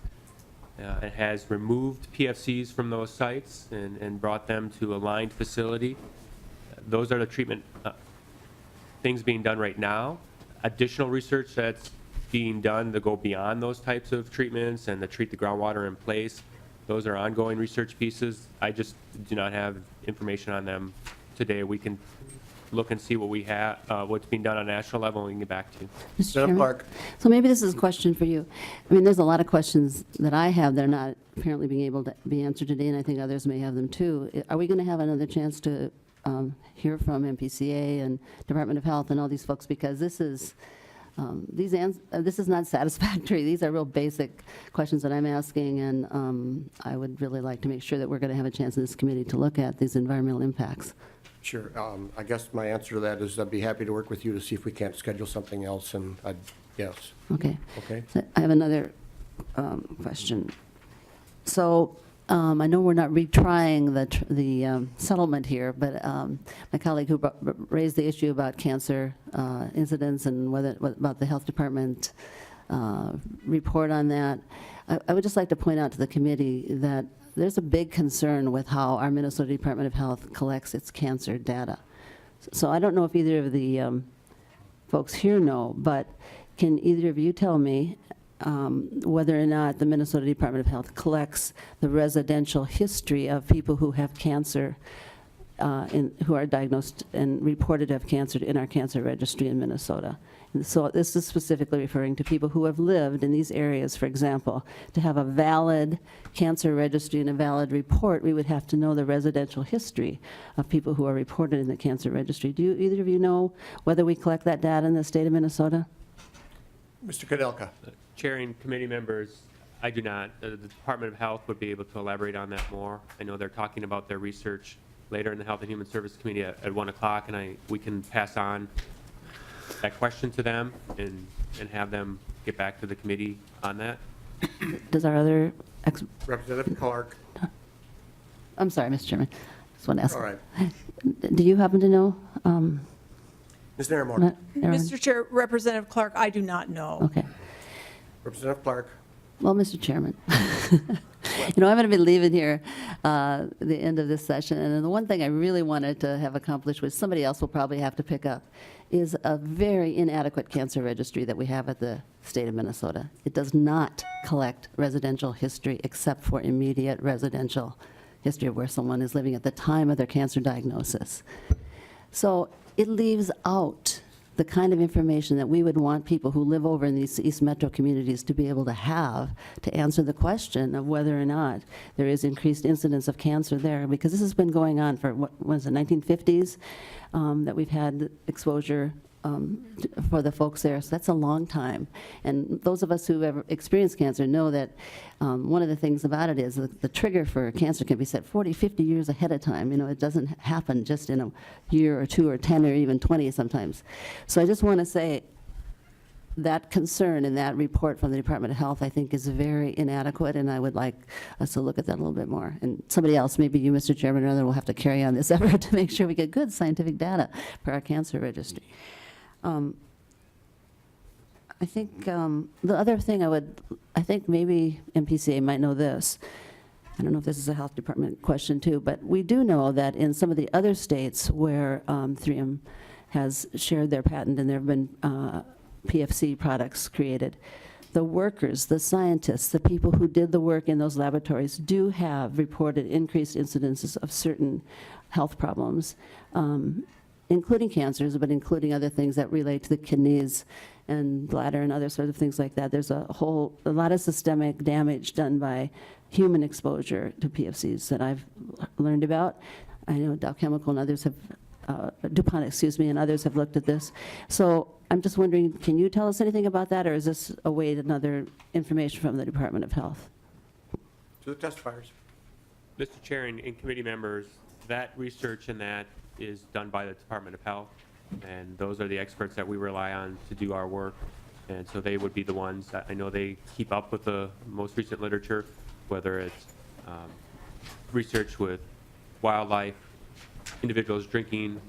It has removed PFCs from those sites and brought them to a lined facility. Those are the treatment things being done right now. Additional research that's being done to go beyond those types of treatments and to treat the groundwater in place. Those are ongoing research pieces. I just do not have information on them today. We can look and see what we have, what's being done on a national level, and we can get back to you. Mr. Senator Chairman? Clark. So maybe this is a question for you. I mean, there's a lot of questions that I have that are not apparently being able to be answered today, and I think others may have them too. Are we going to have another chance to hear from MPCA and Department of Health and all these folks? Because this is not satisfactory. These are real basic questions that I'm asking, and I would really like to make sure that we're going to have a chance in this committee to look at these environmental impacts. Sure. I guess my answer to that is I'd be happy to work with you to see if we can't schedule something else, and yes. Okay. Okay. So I have another question. So I know we're not retrying the settlement here, but my colleague who raised the issue about cancer incidents and about the health department report on that, I would just like to point out to the committee that there's a big concern with how our Minnesota Department of Health collects its cancer data. So I don't know if either of the folks here know, but can either of you tell me whether or not the Minnesota Department of Health collects the residential history of people who have cancer, who are diagnosed and reported to have cancer in our cancer registry in Minnesota? And so this is specifically referring to people who have lived in these areas. For example, to have a valid cancer registry and a valid report, we would have to know the residential history of people who are reported in the cancer registry. Do either of you know whether we collect that data in the state of Minnesota? Mr. Kudelka. Chair and committee members, I do not. The Department of Health would be able to elaborate on that more. I know they're talking about their research later in the Health and Human Services Committee at 1 o'clock, and we can pass on that question to them and have them get back to the committee on that. Does our other Representative Clark. I'm sorry, Mr. Chairman. Just want to ask. All right. Do you happen to know? Ms. Naramore. Erin? Mr. Chair, Representative Clark, I do not know. Okay. Representative Clark. Well, Mr. Chairman, I'm going to be leaving here the end of this session, and the one thing I really wanted to have accomplished, which somebody else will probably have to pick up, is a very inadequate cancer registry that we have at the state of Minnesota. It does not collect residential history except for immediate residential history of where someone is living at the time of their cancer diagnosis. So it leaves out the kind of information that we would want people who live over in these East Metro communities to be able to have to answer the question of whether or not there is increased incidence of cancer there, because this has been going on for, what was it, 1950s, that we've had exposure for the folks there. So that's a long time. And those of us who have experienced cancer know that one of the things about it is the trigger for cancer can be set 40, 50 years ahead of time. You know, it doesn't happen just in a year or 2 or 10 or even 20 sometimes. So I just want to say that concern in that report from the Department of Health, I think, is very inadequate, and I would like us to look at that a little bit more. And somebody else, maybe you, Mr. Chairman, or other, will have to carry on this effort to make sure we get good scientific data for our cancer registry. I think the other thing I think maybe MPCA might know this. I don't know if this is a health department question too, but we do know that in some of the other states where 3M has shared their patent and there have been PFC products created, the workers, the scientists, the people who did the work in those laboratories do have reported increased incidences of certain health problems, including cancers, but including other things that relate to the kidneys and bladder and other sorts of things like that. There's a lot of systemic damage done by human exposure to PFCs that I've learned about. I know Dow Chemical and others have, DuPont, excuse me, and others have looked at this. So I'm just wondering, can you tell us anything about that, or is this await another information from the Department of Health? To the testifiers. Mr. Chair and committee members, that research and that is done by the Department of Health, and those are the experts that we rely on to do our work. And so they would be the ones that I know they keep up with the most recent literature, whether it's research with wildlife, individuals drinking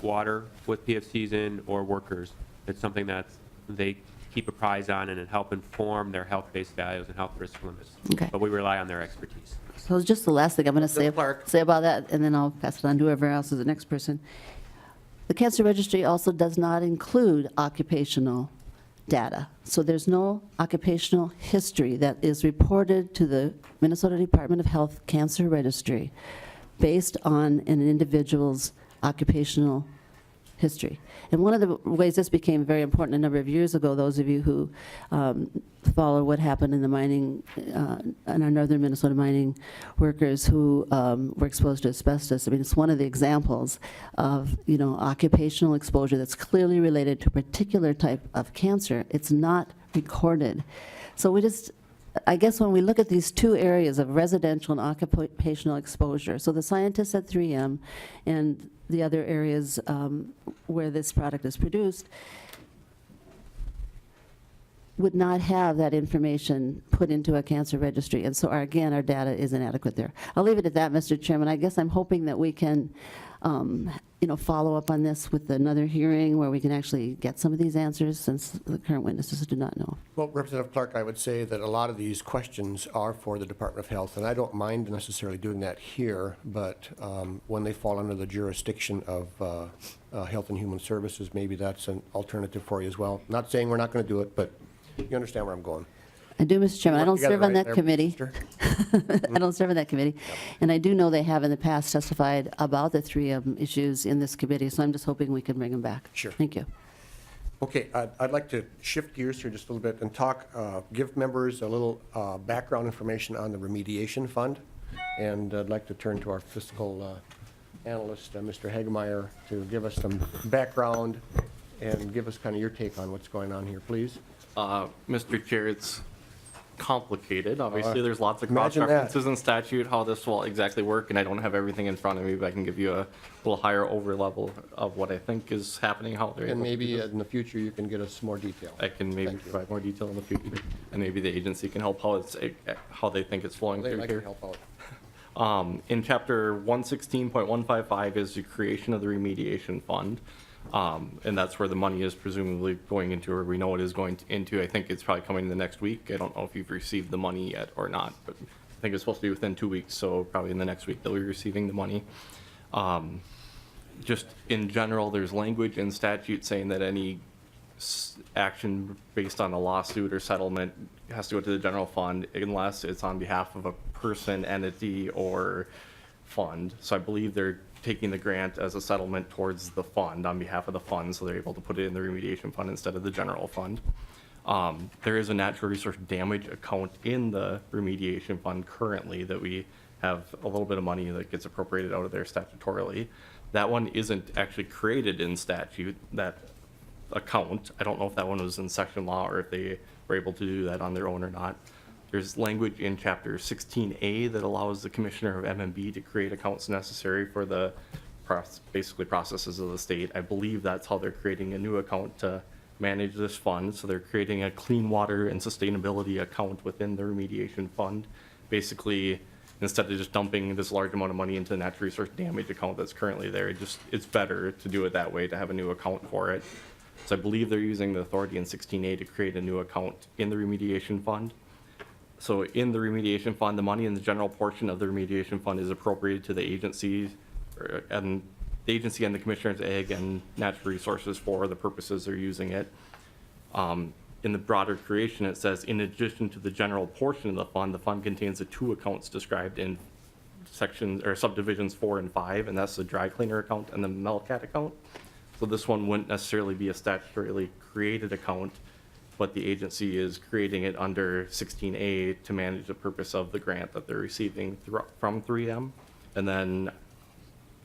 water with PFCs in, or workers. It's something that they keep a prize on and help inform their health-based values and health risk limits. Okay. But we rely on their expertise. So just the last thing I'm going to Clark. say about that, and then I'll pass it on to whoever else is the next person. The cancer registry also does not include occupational data. So there's no occupational history that is reported to the Minnesota Department of Health Cancer Registry based on an individual's occupational history. And one of the ways this became very important a number of years ago, those of you who follow what happened in the mining, in our northern Minnesota mining workers who were exposed to asbestos. I mean, it's one of the examples of, you know, occupational exposure that's clearly related to a particular type of cancer. It's not recorded. So we just, I guess when we look at these two areas of residential and occupational exposure, so the scientists at 3M and the other areas where this product is produced would not have that information put into a cancer registry. And so, again, our data is inadequate there. I'll leave it at that, Mr. Chairman. I guess I'm hoping that we can, you know, follow up on this with another hearing where we can actually get some of these answers, since the current witnesses do not know. Well, Representative Clark, I would say that a lot of these questions are for the Department of Health, and I don't mind necessarily doing that here, but when they fall under the jurisdiction of Health and Human Services, maybe that's an alternative for you as well. Not saying we're not going to do it, but you understand where I'm going. I do, Mr. Chairman. I don't serve on that committee. Mister? I don't serve on that committee. And I do know they have in the past testified about the 3M issues in this committee, so I'm just hoping we can bring them back. Sure. Thank you. Okay, I'd like to shift gears here just a little bit and talk, give members a little background information on the remediation fund. And I'd like to turn to our fiscal analyst, Mr. Hagemeyer, to give us some background and give us kind of your take on what's going on here, please. Mr. Chair, it's complicated. Obviously, there's lots of imagine that. cross-references in statute, how this will exactly work, and I don't have everything in front of me, but I can give you a little higher over level of what I think is happening, how they're And able to do maybe this. in the future, you can get us more detail. I can maybe Thank you. provide more detail in the future, and maybe the agency can help how they think it's flowing They'd through like to here. help out. In chapter 116.155 is the creation of the remediation fund. And that's where the money is presumably going into, or we know it is going into. I think it's probably coming in the next week. I don't know if you've received the money yet or not, but I think it's supposed to be within 2 weeks, so probably in the next week they'll be receiving the money. Just in general, there's language in statute saying that any action based on a lawsuit or settlement has to go to the general fund unless it's on behalf of a person, entity, or fund. So I believe they're taking the grant as a settlement towards the fund on behalf of the fund, so they're able to put it in the remediation fund instead of the general fund. There is a natural resource damage account in the remediation fund currently that we have a little bit of money that gets appropriated out of there statutorily. That one isn't actually created in statute. That account. I don't know if that one was in section law or if they were able to do that on their own or not. There's language in chapter 16A that allows the commissioner of MMB to create accounts necessary for the basically processes of the state. I believe that's how they're creating a new account to manage this fund. So they're creating a clean water and sustainability account within the remediation fund. Basically, instead of just dumping this large amount of money into the natural resource damage account that's currently there, it's better to do it that way, to have a new account for it. So I believe they're using the authority in 16A to create a new account in the remediation fund. So in the remediation fund, the money in the general portion of the remediation fund is appropriated to the agencies, and the agency and the commissioners of ag and natural resources for the purposes they're using it. In the broader creation, it says, in addition to the general portion of the fund contains the two accounts described in sections or subdivisions 4 and 5, and that's the dry cleaner account and the Melcat account. So this one wouldn't necessarily be a statutorily created account, but the agency is creating it under 16A to manage the purpose of the grant that they're receiving from 3M. And then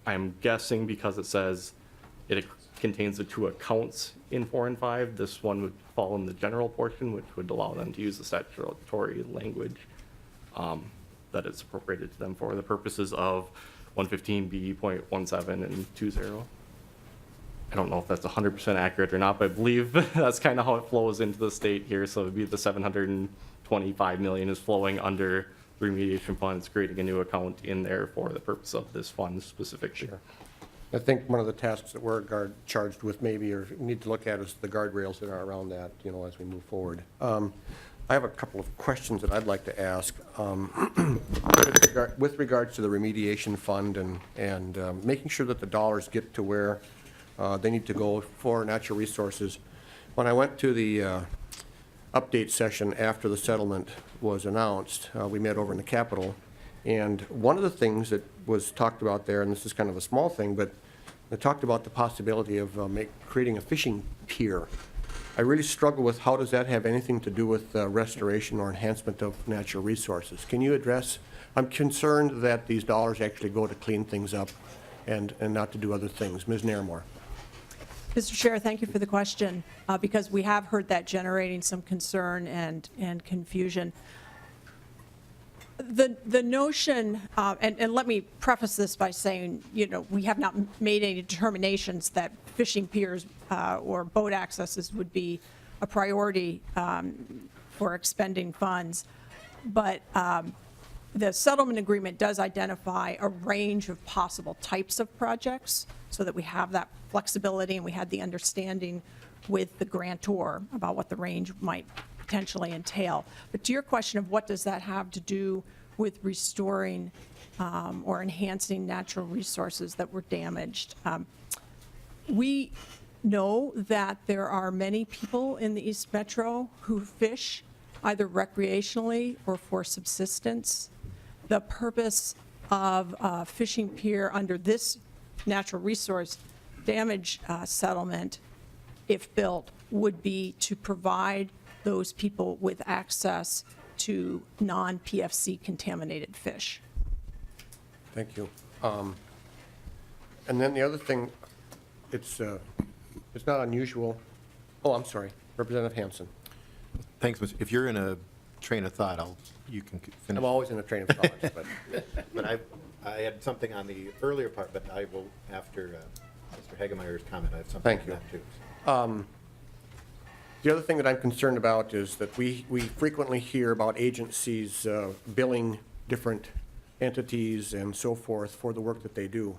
I'm guessing because it says it contains the two accounts in 4 and 5, this one would fall in the general portion, which would allow them to use the statutory language that it's appropriated to them for the purposes of 115B.17 and 20. I don't know if that's 100% accurate or not, but I believe that's kind of how it flows into the state here. So it'd be the $725 million is flowing under the remediation funds, creating a new account in there for the purpose of this fund specifically. Sure. I think one of the tasks that we're charged with maybe, or need to look at, is the guardrails that are around that, you know, as we move forward. I have a couple of questions that I'd like to ask. With regards to the remediation fund and making sure that the dollars get to where they need to go for natural resources. When I went to the update session after the settlement was announced, we met over in the Capitol, and one of the things that was talked about there, and this is kind of a small thing, but they talked about the possibility of creating a fishing pier. I really struggle with how does that have anything to do with restoration or enhancement of natural resources. Can you address, I'm concerned that these dollars actually go to clean things up and not to do other things. Ms. Nairmore. Mr. Chair, thank you for the question, because we have heard that generating some concern and confusion. The notion, and let me preface this by saying, you know, we have not made any determinations that fishing piers or boat accesses would be a priority for expending funds. But the settlement agreement does identify a range of possible types of projects so that we have that flexibility, and we had the understanding with the grantor about what the range might potentially entail. But to your question of what does that have to do with restoring or enhancing natural resources that were damaged, we know that there are many people in the East Metro who fish either recreationally or for subsistence. The purpose of a fishing pier under this natural resource damage settlement, if built, would be to provide those people with access to non-PFC contaminated fish. Thank you. And then the other thing, it's not unusual. Oh, I'm sorry, Representative Hansen. Thanks, Mr. If you're in a train of thought, you can finish. I'm always in a train of thought, but But I had something on the earlier part, but I will, after Mr. Hagemeyer's comment, I have something Thank on you. that too. the other thing that I'm concerned about is that we frequently hear about agencies billing different entities and so forth for the work that they do.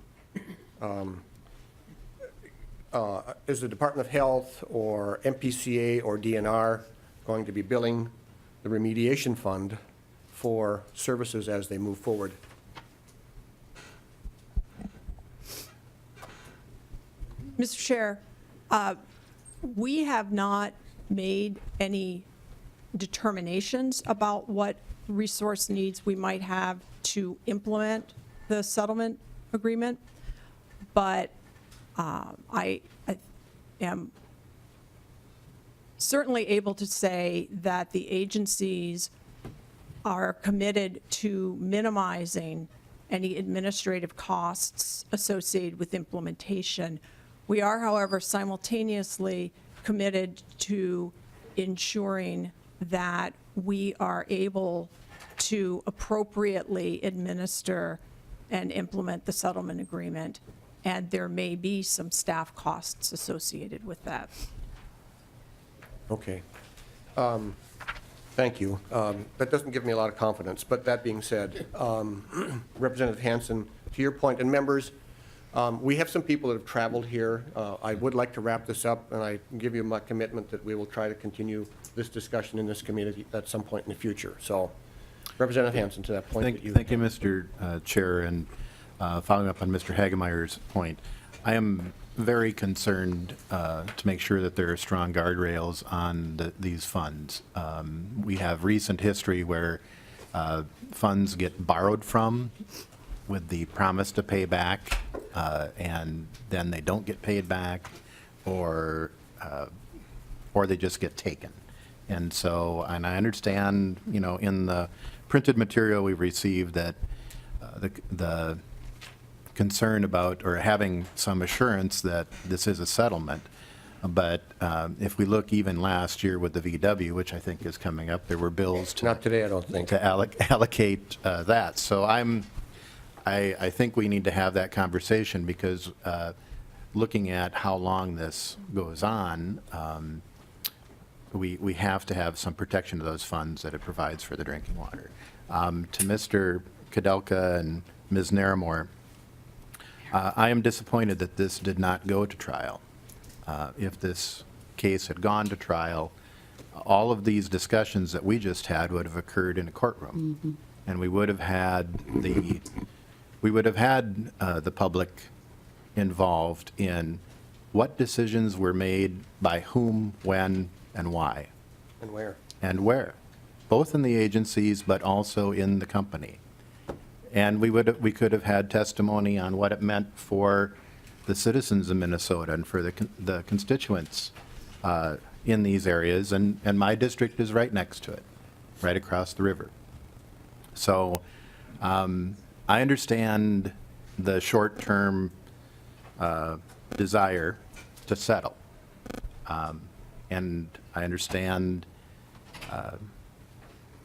Is the Department of Health or MPCA or DNR going to be billing the remediation fund for services as they move forward? Mr. Chair, we have not made any determinations about what resource needs we might have to implement the settlement agreement, but I am certainly able to say that the agencies are committed to minimizing any administrative costs associated with implementation. We are, however, simultaneously committed to ensuring that we are able to appropriately administer and implement the settlement agreement, and there may be some staff costs associated with that. Okay. Thank you. That doesn't give me a lot of confidence, but that being said, Representative Hansen, to your point, and members, we have some people that have traveled here. I would like to wrap this up, and I give you my commitment that we will try to continue this discussion in this community at some point in the future. So, Representative Hansen, to that point that you... Thank you, Mr. Chair, and following up on Mr. Hagemeyer's point, I am very concerned to make sure that there are strong guardrails on these funds. We have recent history where funds get borrowed from with the promise to pay back, and then they don't get paid back, or they just get taken. And so, and I understand, you know, in the printed material we've received that the concern about, or having some assurance that this is a settlement. But if we look even last year with the VW, which I think is coming up, there were bills to... Not today, I don't think. To allocate that. So I think we need to have that conversation, because looking at how long this goes on, we have to have some protection of those funds that it provides for the drinking water. To Mr. Kudelka and Ms. Naramore, I am disappointed that this did not go to trial. If this case had gone to trial, all of these discussions that we just had would have occurred in a courtroom. Mm-hmm. And we would have had the public involved in what decisions were made by whom, when, and why. And where? And where, both in the agencies, but also in the company. And we could have had testimony on what it meant for the citizens of Minnesota and for the constituents in these areas. And my district is right next to it, right across the river. So I understand the short-term desire to settle. And I understand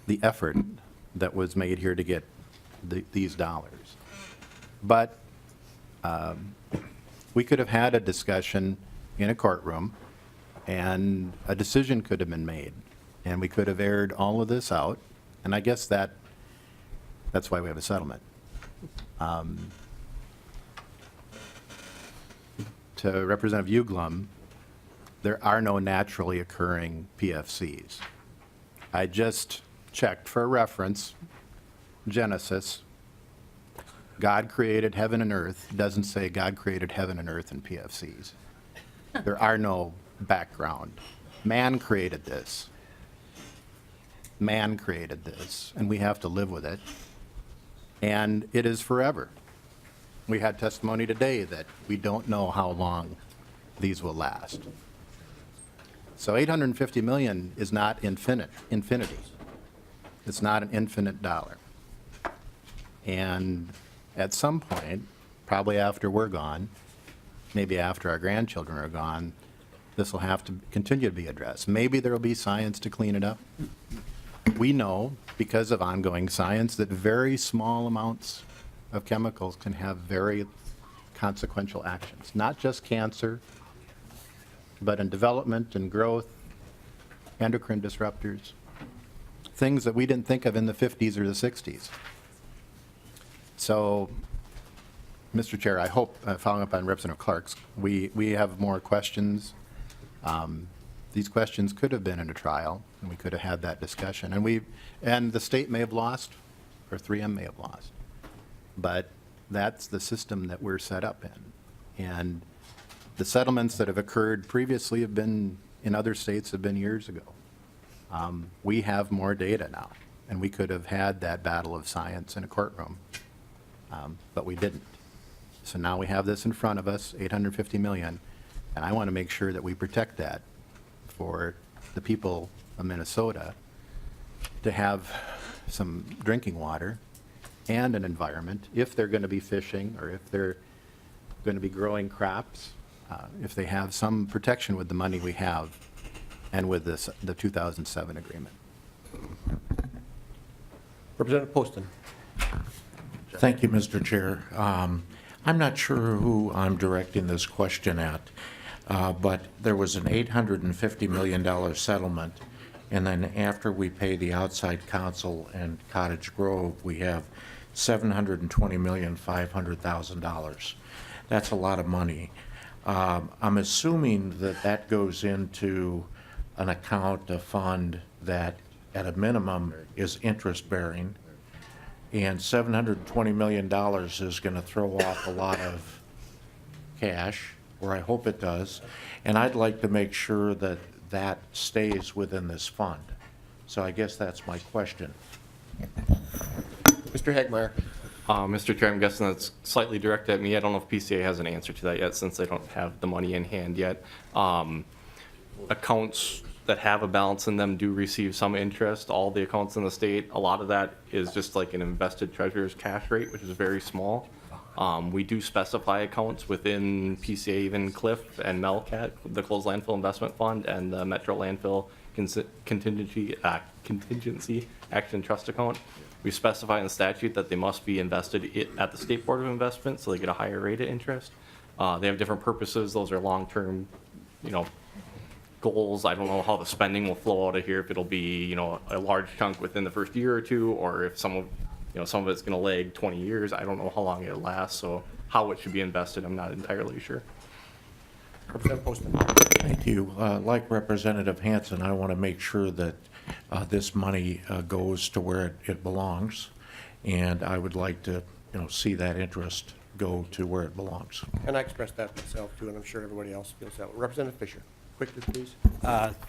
the effort that was made here to get these dollars. But we could have had a discussion in a courtroom, and a decision could have been made, and we could have aired all of this out, and I guess that's why we have a settlement. To Representative Uglum, there are no naturally occurring PFCs. I just checked for reference, Genesis. God created heaven and earth. It doesn't say God created heaven and earth in PFCs. There are no background. Man created this. Man created this, and we have to live with it. And it is forever. We had testimony today that we don't know how long these will last. So $850 million is not infinity. It's not an infinite dollar. And at some point, probably after we're gone, maybe after our grandchildren are gone, this will have to continue to be addressed. Maybe there will be science to clean it up. We know, because of ongoing science, that very small amounts of chemicals can have very consequential actions, not just cancer, but in development and growth, endocrine disruptors, things that we didn't think of in the 50s or the 60s. So, Mr. Chair, I hope, following up on Representative Clark's, we have more questions. These questions could have been in a trial, and we could have had that discussion. And the state may have lost, or 3M may have lost. But that's the system that we're set up in. And the settlements that have occurred previously have been, in other states, have been years ago. We have more data now, and we could have had that battle of science in a courtroom, but we didn't. So now we have this in front of us, $850 million, and I want to make sure that we protect that for the people of Minnesota to have some drinking water and an environment, if they're going to be fishing or if they're going to be growing crops if they have some protection with the money we have and with this, the 2007 agreement. Representative Poston. Thank you, Mr. Chair. I'm not sure who I'm directing this question at, but there was an $850 million settlement, and then after we pay the outside counsel and Cottage Grove, we have $720,500,000. That's a lot of money. I'm assuming that that goes into an account, a fund that at a minimum is interest-bearing, and $720 million is going to throw off a lot of cash, or I hope it does, and I'd like to make sure that that stays within this fund. So I guess that's my question. Mr. Hagmeyer. Mr. Chair, I'm guessing that's slightly directed at me. I don't know if PCA has an answer to that yet, since they don't have the money in hand yet. Accounts that have a balance in them do receive some interest. All the accounts in the state, a lot of that is just like an invested treasurer's cash rate, which is very small. We do specify accounts within PCA, even Cliff and Melcat, the Closed Landfill Investment Fund, and the Metro Landfill Contingency Action Trust Account. We specify in the statute that they must be invested at the State Board of Investment, so they get a higher rate of interest. They have different purposes. Those are long-term, goals. I don't know how the spending will flow out of here, if it'll be, a large chunk within the first year or two, or if some of it's going to lag 20 years. I don't know how long it'll last, so how it should be invested, I'm not entirely sure. Representative Poston. Thank you. Like Representative Hansen, I want to make sure that this money goes to where it belongs, and I would like to, see that interest go to where it belongs. And I expressed that myself too, and I'm sure everybody else feels that. Representative Fisher, quickly, please.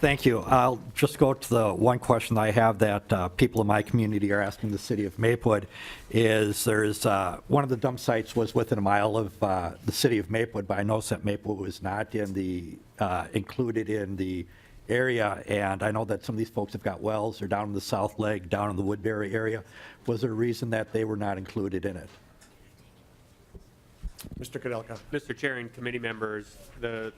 Thank you. I'll just go to the one question I have that people in my community are asking the city of Maplewood is there's one of the dump sites was within a mile of the city of Maplewood, but I noticed that Maplewood was not in the included in the area, and I know that some of these folks have got wells. They're down in the South Leg, down in the Woodbury area. Was there a reason that they were not included in it? Mr. Kudelka. Mr. Chair and committee members, the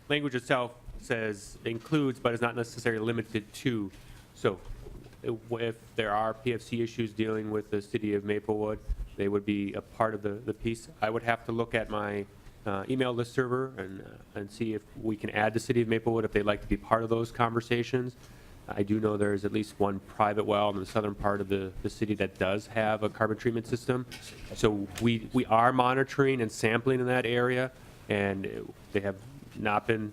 language itself says includes, but is not necessarily limited to. So if there are PFC issues dealing with the city of Maplewood, they would be a part of the piece. I would have to look at my email list server and see if we can add the city of Maplewood if they'd like to be part of those conversations. I do know there's at least one private well in the southern part of the city that does have a carbon treatment system. So we are monitoring and sampling in that area, and they have not been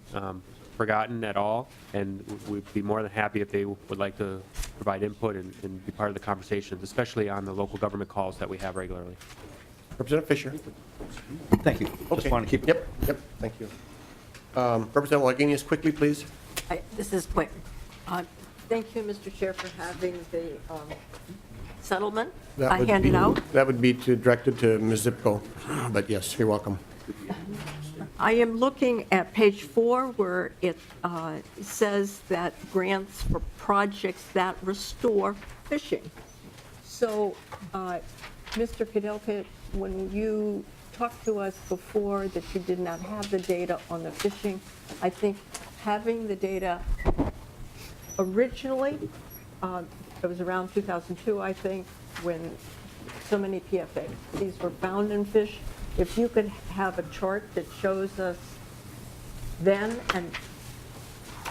forgotten at all, and we'd be more than happy if they would like to provide input and be part of the conversations, especially on the local government calls that we have regularly. Representative Fisher. Thank you. Just want to keep it. Yep, thank you. Representative Wagenius, quickly, please. This is quick. Thank you, Mr. Chair, for having the settlement handed out. That would be directed to Ms. Zipko, but yes, you're welcome. I am looking at page 4 where it says that grants for projects that restore fishing. So, Mr. Kudelka, when you talked to us before that you did not have the data on the fishing, I think having the data originally, it was around 2002, I think, when so many PFAs were found in fish. If you could have a chart that shows us then and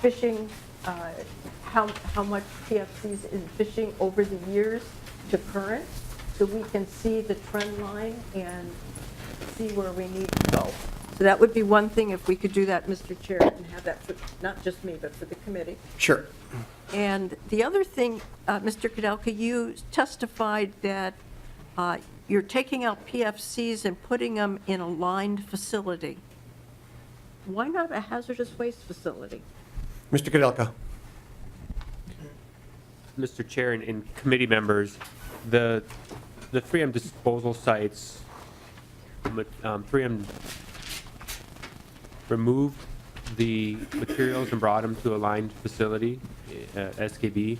fishing, how much PFCs in fishing over the years to current, so we can see the trend line and see where we need to go. So that would be one thing if we could do that, Mr. Chair, and have that for not just me, but for the committee. Sure. And the other thing, Mr. Kudelka, you testified that you're taking out PFCs and putting them in a lined facility. Why not a hazardous waste facility? Mr. Kudelka. Mr. Chair and committee members, the 3M disposal sites, 3M removed the materials and brought them to a lined facility, SKB.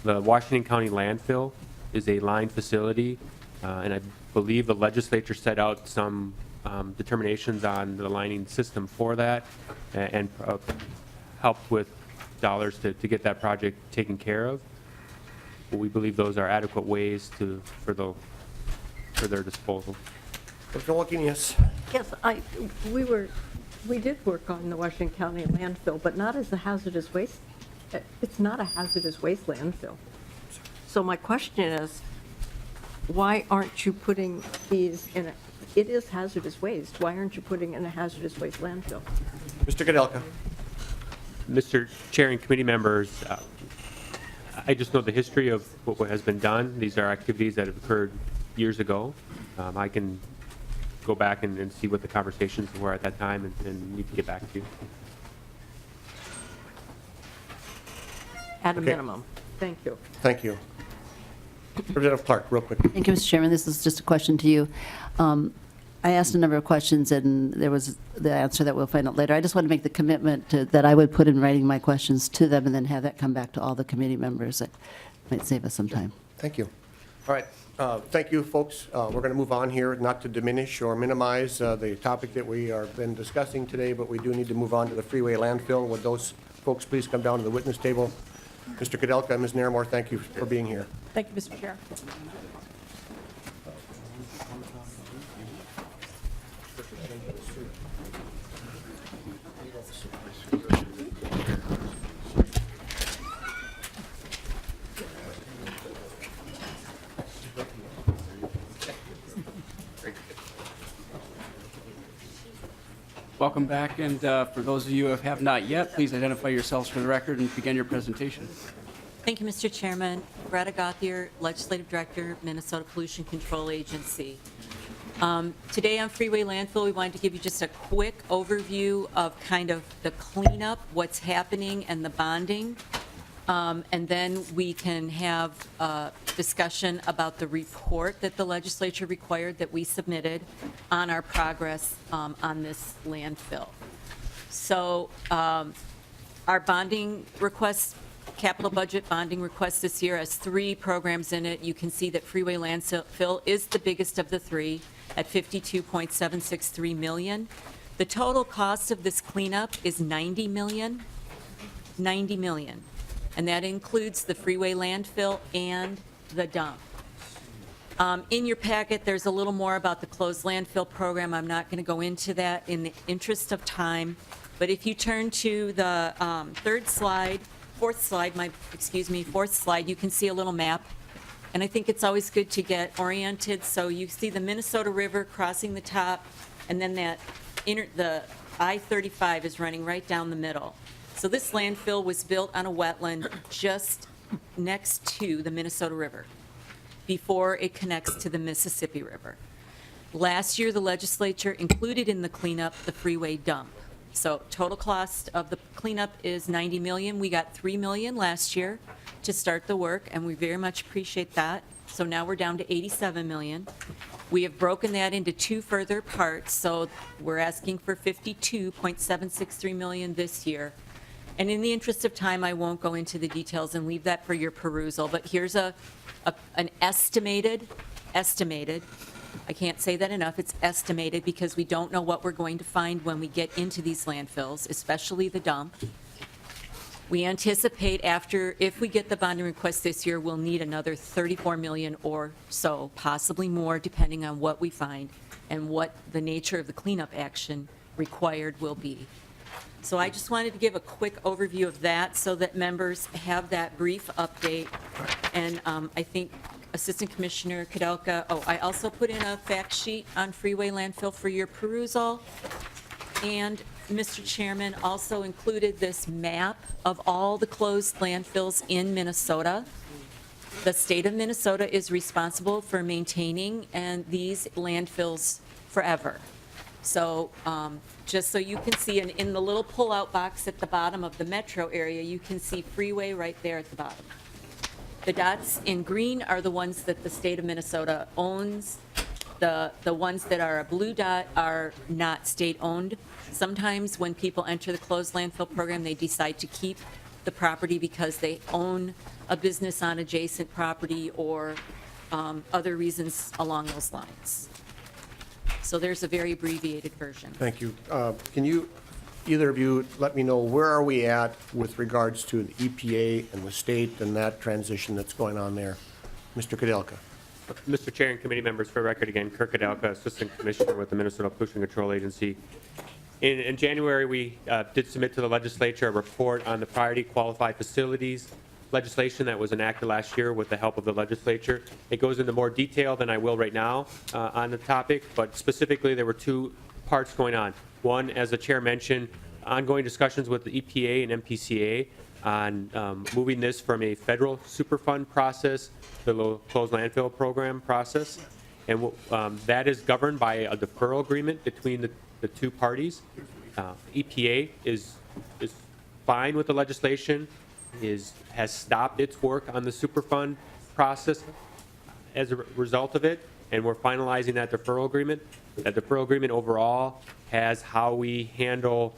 The Washington County landfill is a lined facility, and I believe the legislature set out some determinations on the lining system for that and helped with dollars to get that project taken care of. We believe those are adequate ways for their disposal. Yes. Yes, we did work on the Washington County landfill, but not as a hazardous waste. It's not a hazardous waste landfill. So my question is, why aren't you putting these in it is hazardous waste. Why aren't you putting in a hazardous waste landfill? Mr. Kadelka. Mr. Chair and committee members, I just know the history of what has been done. These are activities that have occurred years ago. I can go back and see what the conversations were at that time and need to get back to you. At a Okay. minimum. Thank you. Thank you. Representative Clark, real quick. Thank you, Mr. Chairman. This is just a question to you. I asked a number of questions, and there was the answer that we'll find out later. I just want to make the commitment that I would put in writing my questions to them and then have that come back to all the committee members. That might save us some time. Thank you. All right. Thank you, folks. We're going to move on here, not to diminish or minimize the topic that we are been discussing today, but we do need to move on to the Freeway landfill. Would those folks please come down to the witness table? Mr. Kadelka and Ms. Naramore, thank you for being here. Thank you, Mr. Chair. Welcome back, and for those of you who have not yet, please identify yourselves for the record and begin your presentation. Thank you, Mr. Chairman. Greta Gothier, Legislative Director, Minnesota Pollution Control Agency. Today on Freeway Landfill, we wanted to give you just a quick overview of kind of the cleanup, what's happening, and the bonding. And then we can have a discussion about the report that the legislature required that we submitted on our progress on this landfill. So our bonding request, capital budget bonding request this year has 3 programs in it. You can see that Freeway landfill is the biggest of the 3 at $52.763 million. The total cost of this cleanup is $90 million. $90 million. And that includes the Freeway landfill and the dump. In your packet, there's a little more about the closed landfill program. I'm not going to go into that in the interest of time. But if you turn to the fourth slide, you can see a little map. And I think it's always good to get oriented. So you see the Minnesota River crossing the top, and then the I-35 is running right down the middle. So this landfill was built on a wetland just next to the Minnesota River before it connects to the Mississippi River. Last year, the legislature included in the cleanup the Freeway dump. So total cost of the cleanup is $90 million. We got $3 million last year to start the work, and we very much appreciate that. So now we're down to $87 million. We have broken that into 2 further parts, so we're asking for $52.763 million this year. And in the interest of time, I won't go into the details and leave that for your perusal, but here's an estimated, I can't say that enough, it's estimated because we don't know what we're going to find when we get into these landfills, especially the dump. We anticipate if we get the bonding request this year, we'll need another $34 million or so, possibly more, depending on what we find and what the nature of the cleanup action required will be. So I just wanted to give a quick overview of that so that members have that brief update. And I think Assistant Commissioner Kadelka, I also put in a fact sheet on Freeway landfill for your perusal. And Mr. Chairman also included this map of all the closed landfills in Minnesota. The state of Minnesota is responsible for maintaining these landfills forever. So just so you can see, and in the little pull-out box at the bottom of the metro area, you can see Freeway right there at the bottom. The dots in green are the ones that the state of Minnesota owns. The ones that are a blue dot are not state-owned. Sometimes when people enter the closed landfill program, they decide to keep the property because they own a business on adjacent property or other reasons along those lines. So there's a very abbreviated version. Thank you. Can you, either of you, let me know where are we at with regards to the EPA and the state and that transition that's going on there? Mr. Kudelka. Mr. Chair and committee members, for record again, Kirk Kudelka, Assistant Commissioner with the Minnesota Pollution Control Agency. In January, we did submit to the legislature a report on the priority qualified facilities legislation that was enacted last year with the help of the legislature. It goes into more detail than I will right now on the topic, but specifically there were two parts going on. One, as the chair mentioned, ongoing discussions with the EPA and MPCA on moving this from a federal Superfund process to the closed landfill program process. And that is governed by a deferral agreement between the two parties. EPA is fine with the legislation, has stopped its work on the Superfund process as a result of it, and we're finalizing that deferral agreement. That deferral agreement overall has how we handle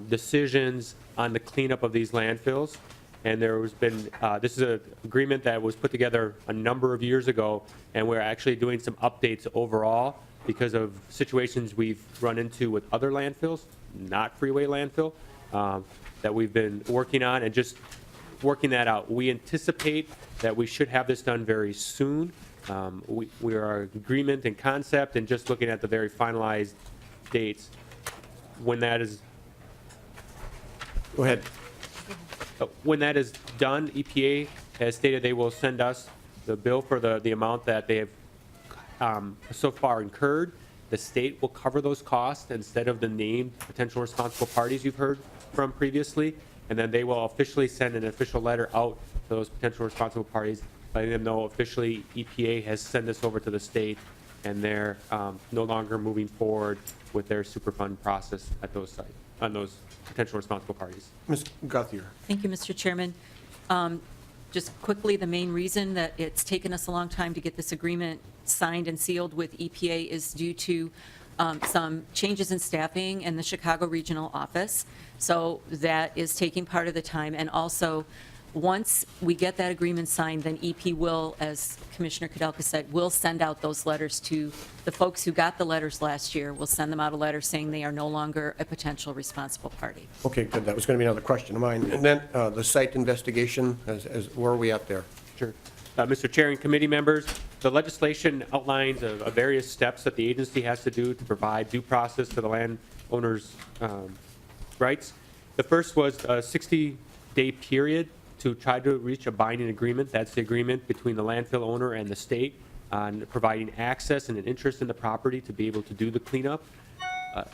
decisions on the cleanup of these landfills. And there has been, this is an agreement that was put together a number of years ago, and we're actually doing some updates overall because of situations we've run into with other landfills, not Freeway landfill, that we've been working on and just working that out. We anticipate that we should have this done very soon. We are in agreement and concept and just looking at the very finalized dates. When that is, Go ahead. when that is done, EPA has stated they will send us the bill for the amount that they have so far incurred. The state will cover those costs instead of the named potential responsible parties you've heard from previously. And then they will officially send an official letter out to those potential responsible parties, letting them know officially EPA has sent this over to the state and they're no longer moving forward with their Superfund process at those sites, on those potential responsible parties. Ms. Guthier. Thank you, Mr. Chairman. Just quickly, the main reason that it's taken us a long time to get this agreement signed and sealed with EPA is due to some changes in staffing in the Chicago Regional Office. So that is taking part of the time. And also, once we get that agreement signed, then EP will, as Commissioner Kudelka said, will send out those letters to the folks who got the letters last year. We'll send them out a letter saying they are no longer a potential responsible party. Okay, good. That was going to be another question of mine. And then the site investigation, where are we at there? Sure. Mr. Chair and committee members, the legislation outlines various steps that the agency has to do to provide due process to the landowners' rights. The first was a 60-day period to try to reach a binding agreement. That's the agreement between the landfill owner and the state on providing access and an interest in the property to be able to do the cleanup.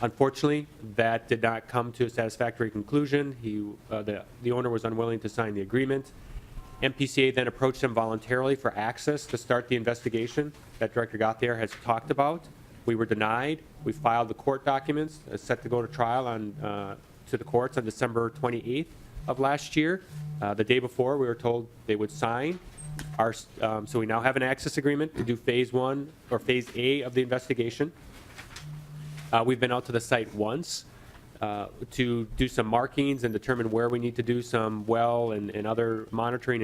Unfortunately, that did not come to a satisfactory conclusion. The owner was unwilling to sign the agreement. MPCA then approached them voluntarily for access to start the investigation that Director Gauthier has talked about. We were denied. We filed the court documents, set to go to trial to the courts on December 28th of last year. The day before, we were told they would sign. So we now have an access agreement to do phase 1 or phase A of the investigation. We've been out to the site once to do some markings and determine where we need to do some well and other monitoring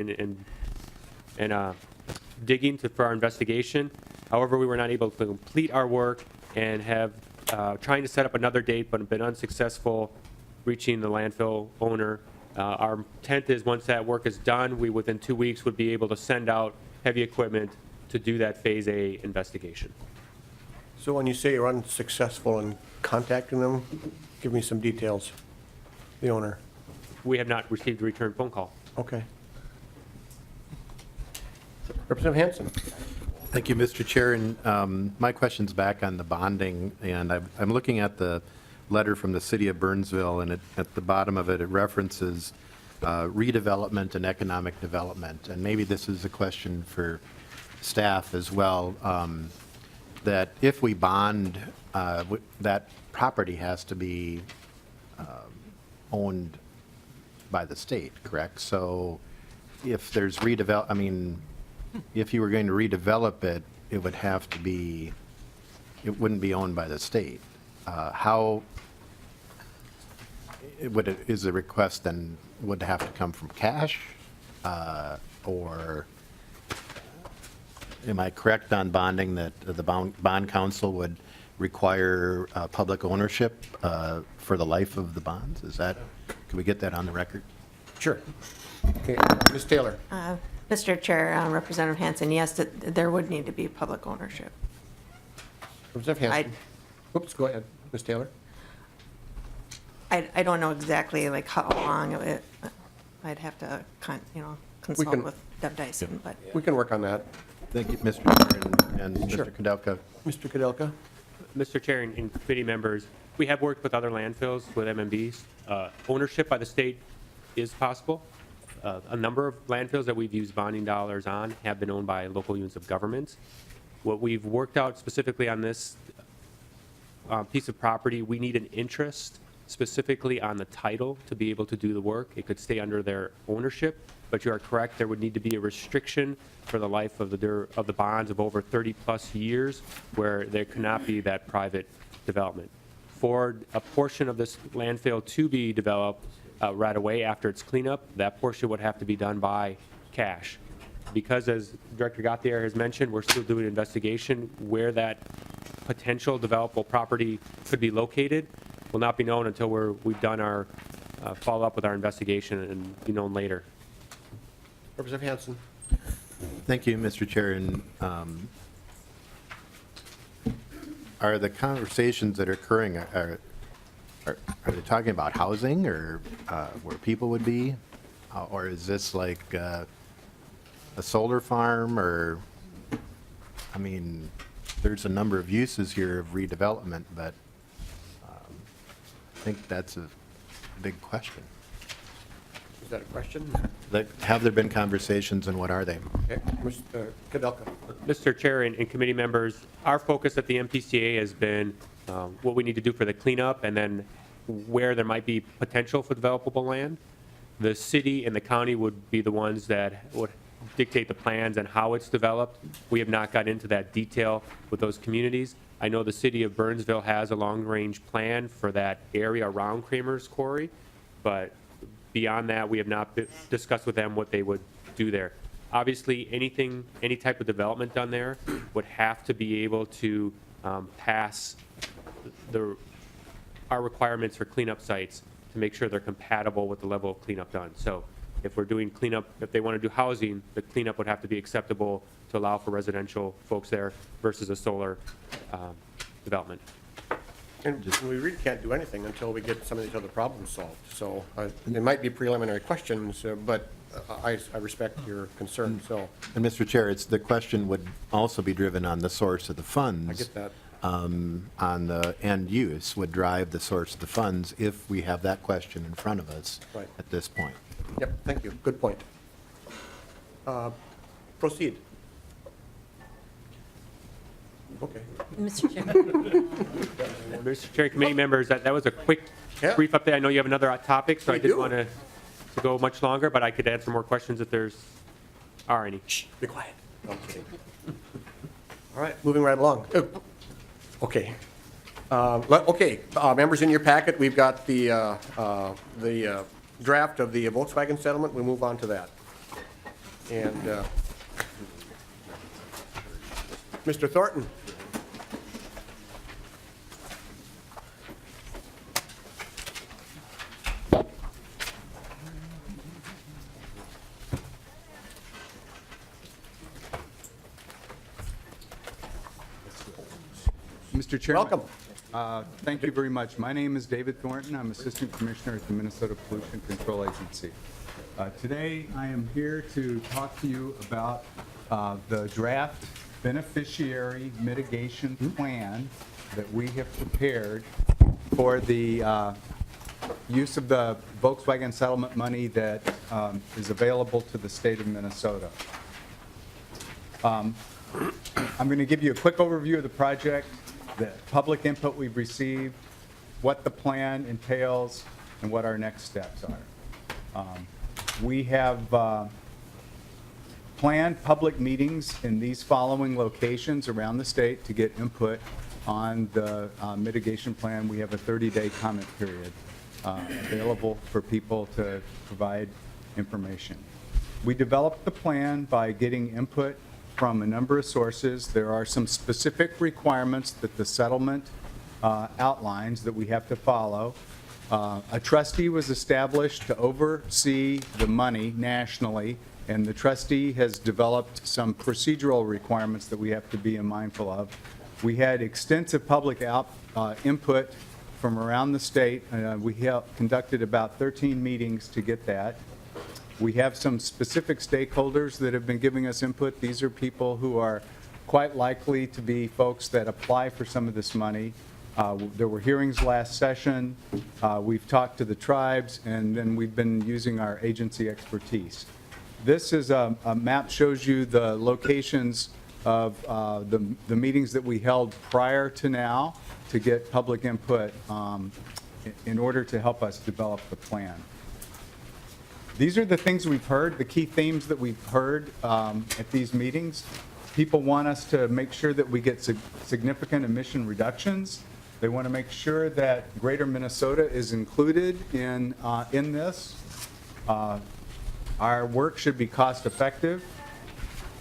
and digging for our investigation. However, we were not able to complete our work and have trying to set up another date, but have been unsuccessful reaching the landfill owner. Our intent is once that work is done, we within 2 weeks would be able to send out heavy equipment to do that phase A investigation. So when you say you're unsuccessful in contacting them, give me some details. The owner. We have not received a return phone call. Okay. Representative Hanson. Thank you, Mr. Chair. And my question's back on the bonding, and I'm looking at the letter from the city of Burnsville, and at the bottom of it, it references redevelopment and economic development. And maybe this is a question for staff as well, that if we bond, that property has to be owned by the state, correct? So if there's if you were going to redevelop it, it would have to be, it wouldn't be owned by the state. How is the request then, would have to come from cash? Or am I correct on bonding that the bond council would require public ownership for the life of the bonds? Is that, can we get that on the record? Sure. Okay, Ms. Taylor? Mr. Chair, Representative Hanson, yes, there would need to be public ownership. Representative Hanson? Oops, go ahead, Ms. Taylor. I don't know exactly like how long it, I'd have to, consult can- with Deb Dyson, but. We can work on that. Thank you, Mr. Chair and Sure. Mr. Kudelka. Mr. Kudelka? Mr. Chair and committee members, we have worked with other landfills with MMBs. Ownership by the state is possible. A number of landfills that we've used bonding dollars on have been owned by local units of government. What we've worked out specifically on this piece of property, we need an interest specifically on the title to be able to do the work. It could stay under their ownership, but you are correct, there would need to be a restriction for the life of the bonds of over 30-plus years where there cannot be that private development. For a portion of this landfill to be developed right away after its cleanup, that portion would have to be done by cash. Because as Director Gauthier has mentioned, we're still doing an investigation where that potential developable property could be located will not be known until we've done our follow-up with our investigation and be known later. Representative Hanson? Thank you, Mr. Chair. And are the conversations that are occurring, are they talking about housing or where people would be? Or is this like a solar farm or, I mean, there's a number of uses here of redevelopment, but I think that's a big question. Is that a question? Have there been conversations and what are they? Okay, Mr. Kudelka? Mr. Chair and committee members, our focus at the MPCA has been what we need to do for the cleanup and then where there might be potential for developable land. The city and the county would be the ones that would dictate the plans and how it's developed. We have not got into that detail with those communities. I know the city of Burnsville has a long-range plan for that area around Kramer's Quarry, but beyond that, we have not discussed with them what they would do there. Obviously, any type of development done there would have to be able to pass our requirements for cleanup sites to make sure they're compatible with the level of cleanup done. So if we're doing cleanup, if they want to do housing, the cleanup would have to be acceptable to allow for residential folks there versus a solar development. And we really can't do anything until we get some of these other problems solved. So it might be preliminary questions, but I respect your concern, so. And Mr. Chair, the question would also be driven on the source of the funds. I get that. On the end use would drive the source of the funds if we have that question in front of us Right. at this point. Yep, thank you. Good point. Proceed. Okay. Mr. Chair. Mr. Chair, committee members, that was a quick, Yeah. brief update. I know you have another topic, so We I didn't do. want to go much longer, but I could answer more questions if there's are any. Shh, be quiet. No, I'm kidding. All right, moving right along. Okay. Members, in your packet, we've got the draft of the Volkswagen settlement. We move on to that. And Mr. Thornton. Mr. Chairman. Welcome. Thank you very much. My name is David Thornton. I'm Assistant Commissioner at the Minnesota Pollution Control Agency. Today, I am here to talk to you about the draft beneficiary mitigation plan that we have prepared for the use of the Volkswagen settlement money that is available to the state of Minnesota. I'm going to give you a quick overview of the project, the public input we've received, what the plan entails, and what our next steps are. We have planned public meetings in these following locations around the state to get input on the mitigation plan. We have a 30-day comment period available for people to provide information. We developed the plan by getting input from a number of sources. There are some specific requirements that the settlement outlines that we have to follow. A trustee was established to oversee the money nationally, and the trustee has developed some procedural requirements that we have to be mindful of. We had extensive public input from around the state. We conducted about 13 meetings to get that. We have some specific stakeholders that have been giving us input. These are people who are quite likely to be folks that apply for some of this money. There were hearings last session. We've talked to the tribes, and then we've been using our agency expertise. This is a map, shows you the locations of the meetings that we held prior to now to get public input in order to help us develop the plan. These are the things we've heard, the key themes that we've heard at these meetings. People want us to make sure that we get significant emission reductions. They want to make sure that Greater Minnesota is included in this. Our work should be cost effective.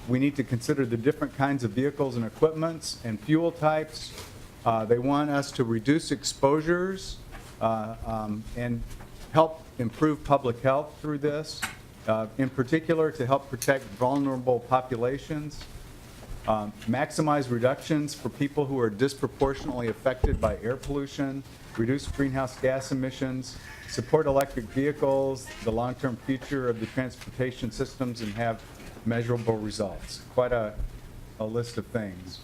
We need to consider the different kinds of vehicles and equipments and fuel types. They want us to reduce exposures and help improve public health through this, in particular to help protect vulnerable populations, maximize reductions for people who are disproportionately affected by air pollution, reduce greenhouse gas emissions, support electric vehicles, the long-term future of the transportation systems, and have measurable results. Quite a list of things.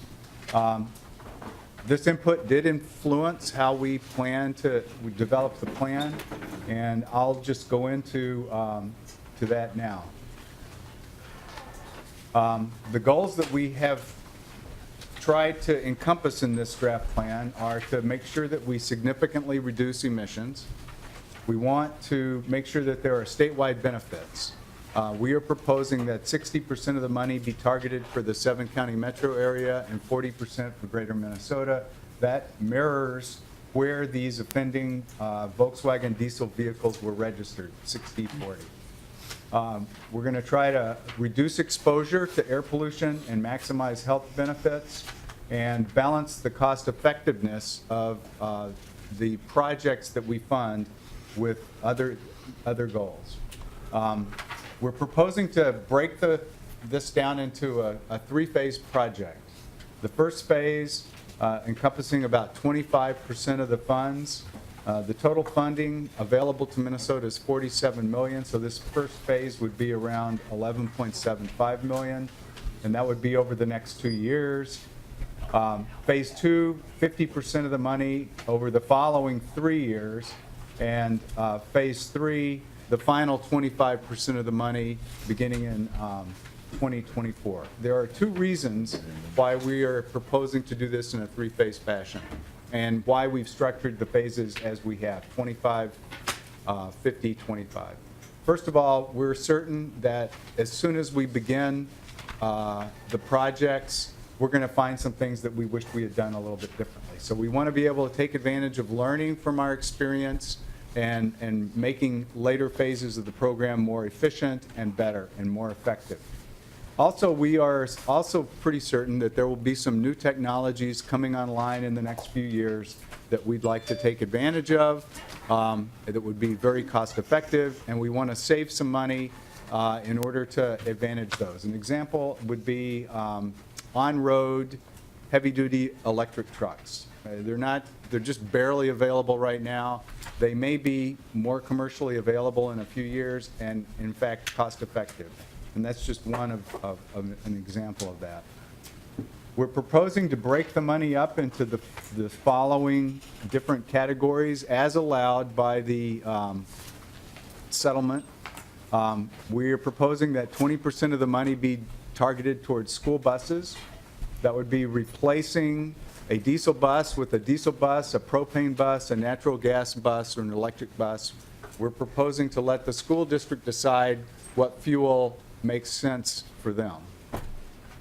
This input did influence how we develop the plan, and I'll just go into to that now. The goals that we have tried to encompass in this draft plan are to make sure that we significantly reduce emissions. We want to make sure that there are statewide benefits. We are proposing that 60% of the money be targeted for the 7-county metro area and 40% for Greater Minnesota. That mirrors where these offending Volkswagen diesel vehicles were registered, 60-40. We're going to try to reduce exposure to air pollution and maximize health benefits and balance the cost effectiveness of the projects that we fund with other goals. We're proposing to break this down into a 3-phase project. The first phase encompassing about 25% of the funds. The total funding available to Minnesota is $47 million, so this first phase would be around $11.75 million, and that would be over the next 2 years. Phase 2, 50% of the money over the following 3 years, and phase 3, the final 25% of the money beginning in 2024. There are 2 reasons why we are proposing to do this in a 3-phase fashion, and why we've structured the phases as we have, 25, 50, 25. First of all, we're certain that as soon as we begin the projects, we're going to find some things that we wish we had done a little bit differently. So we want to be able to take advantage of learning from our experience and making later phases of the program more efficient and better and more effective. Also, we are also pretty certain that there will be some new technologies coming online in the next few years that we'd like to take advantage of, that would be very cost effective, and we want to save some money in order to advantage those. An example would be on-road heavy-duty electric trucks. They're just barely available right now. They may be more commercially available in a few years and, in fact, cost-effective. And that's just one of an example of that. We're proposing to break the money up into the following different categories as allowed by the settlement. We are proposing that 20% of the money be targeted towards school buses. That would be replacing a diesel bus with a diesel bus, a propane bus, a natural gas bus, or an electric bus. We're proposing to let the school district decide what fuel makes sense for them.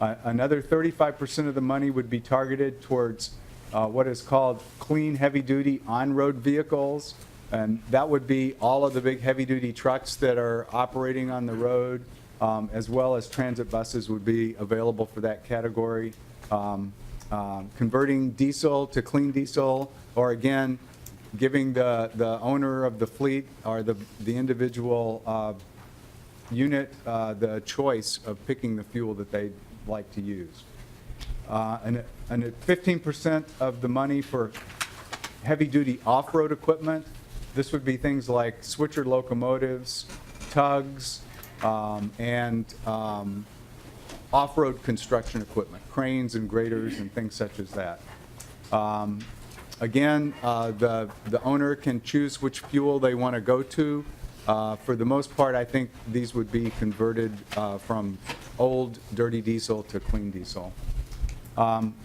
Another 35% of the money would be targeted towards what is called clean heavy-duty on-road vehicles, and that would be all of the big heavy-duty trucks that are operating on the road. as well as transit buses would be available for that category. Converting diesel to clean diesel, or again, giving the owner of the fleet or the individual unit the choice of picking the fuel that they'd like to use. And 15% of the money for heavy-duty off-road equipment. This would be things like switcher locomotives, tugs, and off-road construction equipment, cranes and graders and things such as that. Again, the owner can choose which fuel they want to go to. For the most part, I think these would be converted from old dirty diesel to clean diesel.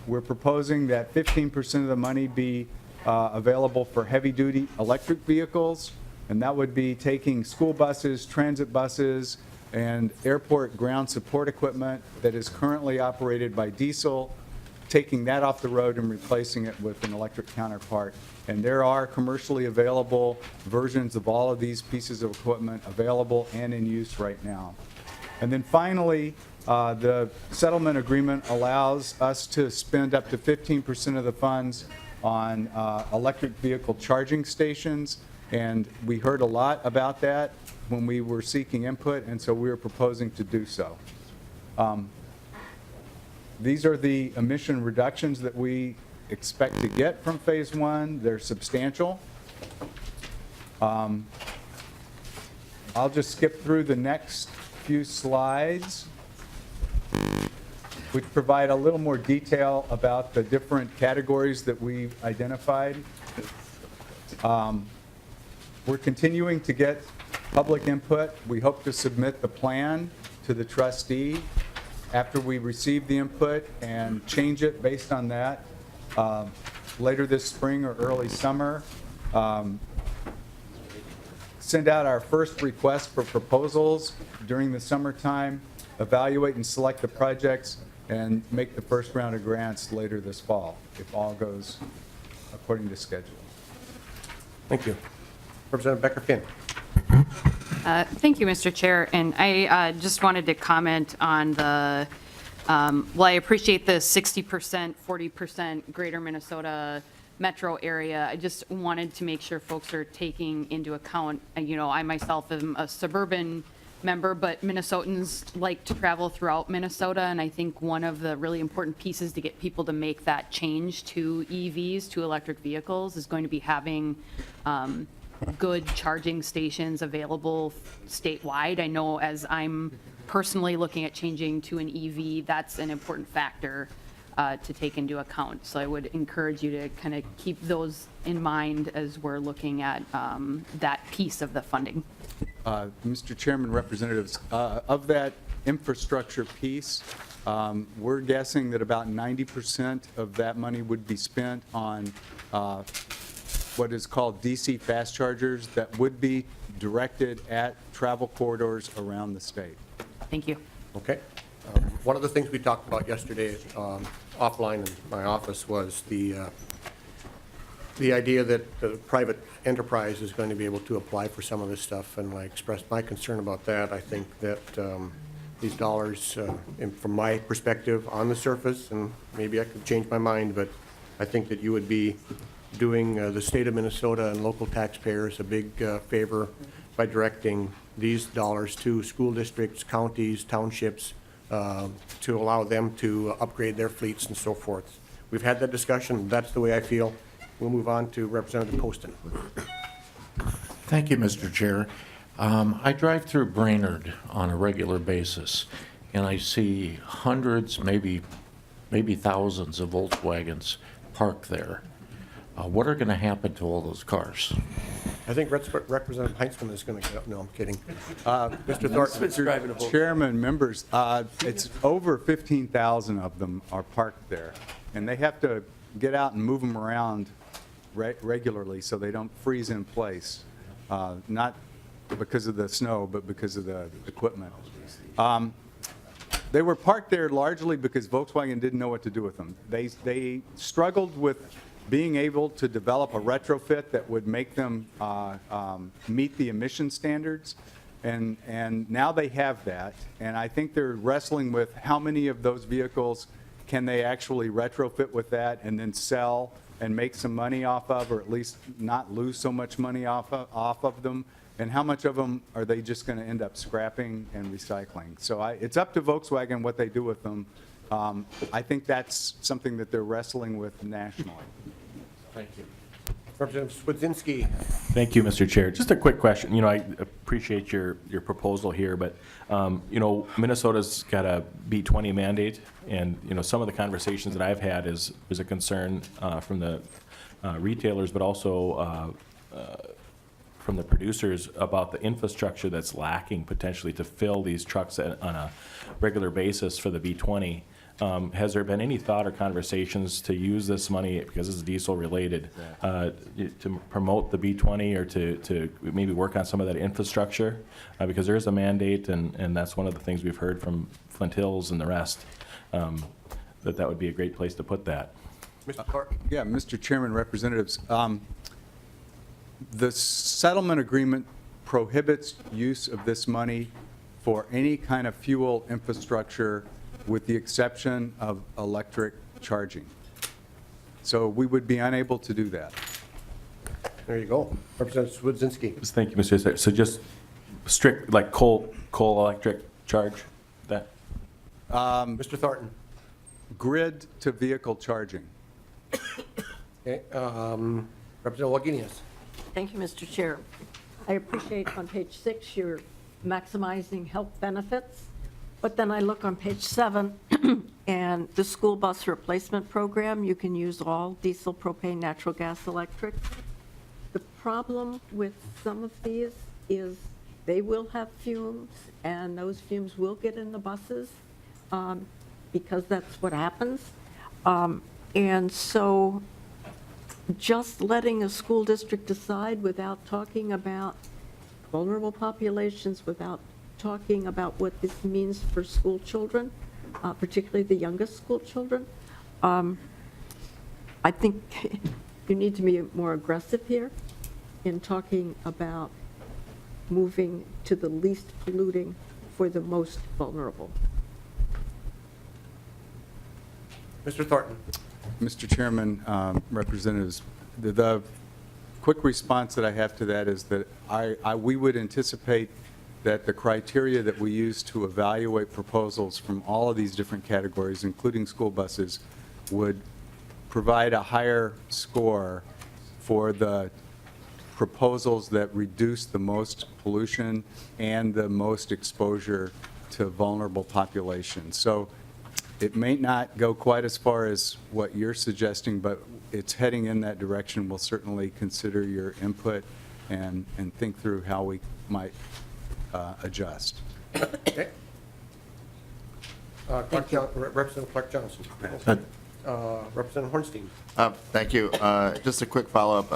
We're proposing that 15% of the money be available for heavy-duty electric vehicles, and that would be taking school buses, transit buses, and airport ground support equipment that is currently operated by diesel, taking that off the road and replacing it with an electric counterpart. And there are commercially available versions of all of these pieces of equipment available and in use right now. And then finally, the settlement agreement allows us to spend up to 15% of the funds on electric vehicle charging stations, and we heard a lot about that when we were seeking input, and so we are proposing to do so. These are the emission reductions that we expect to get from Phase 1. They're substantial. I'll just skip through the next few slides, which provide a little more detail about the different categories that we've identified. We're continuing to get public input. We hope to submit the plan to the trustee after we receive the input and change it based on that later this spring or early summer. Send out our first request for proposals during the summertime, evaluate and select the projects, and make the first round of grants later this fall, if all goes according to schedule. Thank you. Representative Becker-Finn. Thank you, Mr. Chair. And I just wanted to comment on the, well, I appreciate the 60%, 40% greater Minnesota metro area. I just wanted to make sure folks are taking into account, you know, I myself am a suburban member, but Minnesotans like to travel throughout Minnesota, and I think one of the really important pieces to get people to make that change to EVs, to electric vehicles, is going to be having good charging stations available statewide. I know as I'm personally looking at changing to an EV, that's an important factor to take into account. So I would encourage you to kind of keep those in mind as we're looking at that piece of the funding. Mr. Chairman, representatives, of that infrastructure piece, we're guessing that about 90% of that money would be spent on what is called DC fast chargers that would be directed at travel corridors around the state. Thank you. Okay. One of the things we talked about yesterday offline in my office was the idea that the private enterprise is going to be able to apply for some of this stuff, and I expressed my concern about that. I think that these dollars, from my perspective on the surface, and maybe I could change my mind, but I think that you would be doing the state of Minnesota and local taxpayers a big favor by directing these dollars to school districts, counties, townships, to allow them to upgrade their fleets and so forth. We've had that discussion. That's the way I feel. We'll move on to Representative Poston. Thank you, Mr. Chair. I drive through Brainerd on a regular basis, and I see hundreds, maybe thousands of Volkswagens parked there. What are going to happen to all those cars? I think Representative Heinzman is going to get up. No, I'm kidding. Mr. Thornton. Mr. Chairman, members, it's over 15,000 of them are parked there, and they have to get out and move them around regularly so they don't freeze in place, not because of the snow, but because of the equipment. They were parked there largely because Volkswagen didn't know what to do with them. They struggled with being able to develop a retrofit that would make them meet the emission standards. And now they have that, and I think they're wrestling with how many of those vehicles can they actually retrofit with that and then sell and make some money off of, or at least not lose so much money off of them, and how much of them are they just going to end up scrapping and recycling. So it's up to Volkswagen what they do with them. I think that's something that they're wrestling with nationally. Thank you. Representative Swedzinski. Thank you, Mr. Chair. Just a quick question. You know, I appreciate your proposal here, but, you know, Minnesota's got a B20 mandate, and, you know, some of the conversations that I've had is a concern from the retailers, but also from the producers about the infrastructure that's lacking potentially to fill these trucks on a regular basis for the B20. Has there been any thought or conversations to use this money, because it's diesel related, to promote the B20 or to maybe work on some of that infrastructure? Because there is a mandate, and that's one of the things we've heard from Flint Hills and the rest, that would be a great place to put that. Mr. Clark? Yeah, Mr. Chairman, representatives, the settlement agreement prohibits use of this money for any kind of fuel infrastructure with the exception of electric charging. So we would be unable to do that. There you go. Representative Swedzinski. Thank you, Mr. Chair. So just strict, like coal electric charge, that? Mr. Thornton. Grid to vehicle charging. Okay. Representative Wagenius. Thank you, Mr. Chair. I appreciate on page 6 you're maximizing health benefits, but then I look on page 7 and the school bus replacement program, you can use all diesel, propane, natural gas, electric. The problem with some of these is they will have fumes, and those fumes will get in the buses because that's what happens. And so just letting a school district decide without talking about vulnerable populations, without talking about what this means for school children, particularly the youngest school children, I think you need to be more aggressive here in talking about moving to the least polluting for the most vulnerable. Mr. Thornton. Mr. Chairman, representatives, the quick response that I have to that is that we would anticipate that the criteria that we use to evaluate proposals from all of these different categories, including school buses, would provide a higher score for the proposals that reduce the most pollution and the most exposure to vulnerable populations. So it may not go quite as far as what you're suggesting, but it's heading in that direction. We'll certainly consider your input and think through how we might adjust. Okay. Representative Clark Johnson. Representative Hornstein. Thank you. Just a quick follow-up.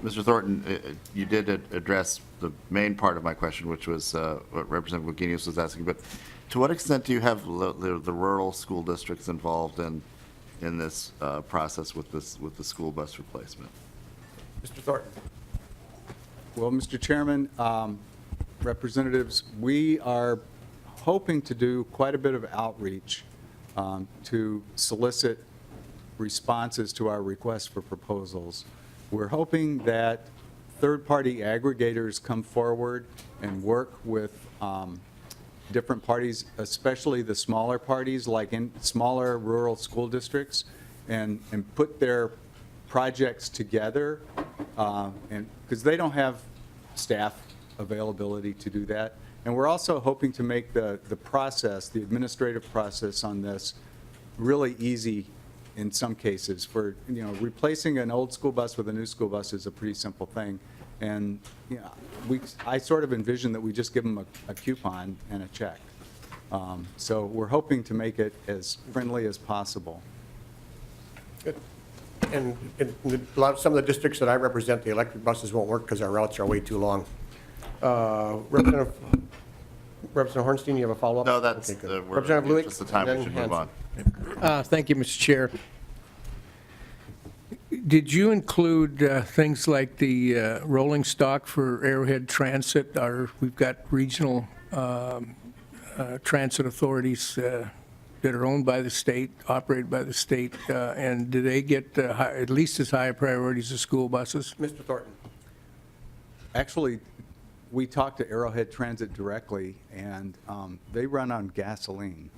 Mr. Thornton, you did address the main part of my question, which was what Representative Wagenius was asking, but to what extent do you have the rural school districts involved in this process with the school bus replacement? Mr. Thornton. Well, Mr. Chairman, representatives, we are hoping to do quite a bit of outreach to solicit responses to our request for proposals. We're hoping that third-party aggregators come forward and work with different parties, especially the smaller parties, like in smaller rural school districts, and put their projects together, and because they don't have staff availability to do that. And we're also hoping to make the process, the administrative process on this, really easy in some cases. For, you know, replacing an old school bus with a new school bus is a pretty simple thing. And, you know, I sort of envision that we just give them a coupon and a check. So we're hoping to make it as friendly as possible. Good. And some of the districts that I represent, the electric buses won't work because our routes are way too long. Representative Hornstein, you have a follow-up? No, that's, okay, we're Representative Luick, just the time we then should move on. Thank you, Mr. Chair. Did you include things like the rolling stock for Arrowhead Transit? We've got regional transit authorities that are owned by the state, operated by the state, and do they get at least as high a priorities as school buses? Mr. Thornton? Actually, we talked to Arrowhead Transit directly, and they run on gasoline.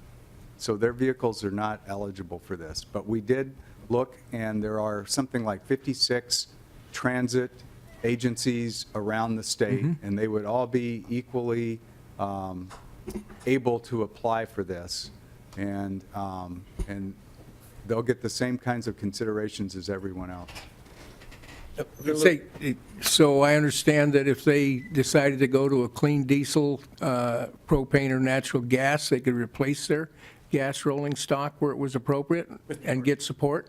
So their vehicles are not eligible for this. But we did look, and there are something like 56 transit agencies around the state, and they would all be equally able to apply for this. And they'll get the same kinds of considerations as everyone else. So I understand that if they decided to go to a clean diesel, propane, or natural gas, they could replace their gas rolling stock where it was appropriate and get support?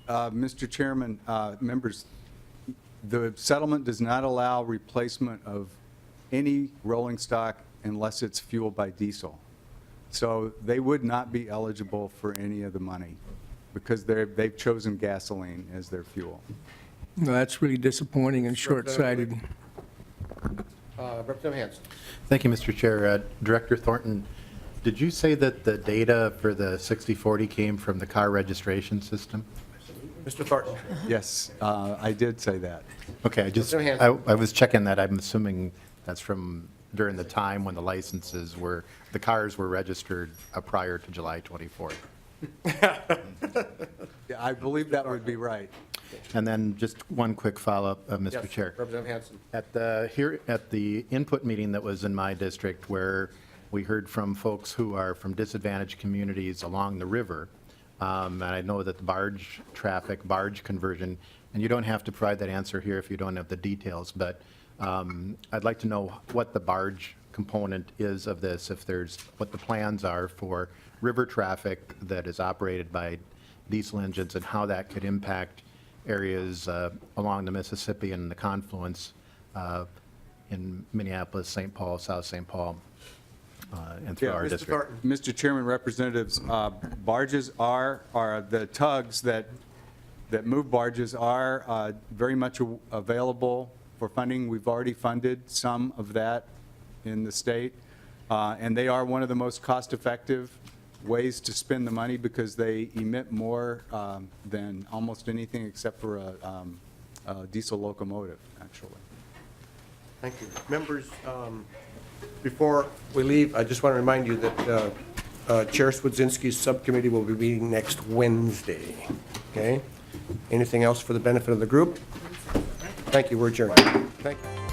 Mr. Chairman, members, the settlement does not allow replacement of any rolling stock unless it's fueled by diesel. So they would not be eligible for any of the money because they've chosen gasoline as their fuel. No, that's really disappointing and short-sighted. Representative Hanson? Thank you, Mr. Chair. Director Thornton, did you say that the data for the 60/40 came from the car registration system? Mr. Thornton? Yes, I did say that. Okay, I was checking that. I'm assuming that's from during the time when the cars were registered prior to July 24th. Yeah, I believe that would be right. And then just one quick follow-up, Mr. Yes, Chair. Representative Hanson? At the input meeting that was in my district where we heard from folks who are from disadvantaged communities along the river, and I know that the barge conversion, and you don't have to provide that answer here if you don't have the details, but I'd like to know what the barge component is of this, what the plans are for river traffic that is operated by diesel engines and how that could impact areas along the Mississippi and the confluence in Minneapolis, St. Paul, South St. Paul, and through our district. Mr. Chairman, representatives, barges are the tugs that move barges are very much available for funding. We've already funded some of that in the state, and they are one of the most cost-effective ways to spend the money because they emit more than almost anything except for a diesel locomotive, actually. Thank you. Members, before we leave, I just want to remind you that Chair Swedzinski's subcommittee will be meeting next Wednesday. Okay? Anything else for the benefit of the group? Thank you. We're adjourned. Thank you.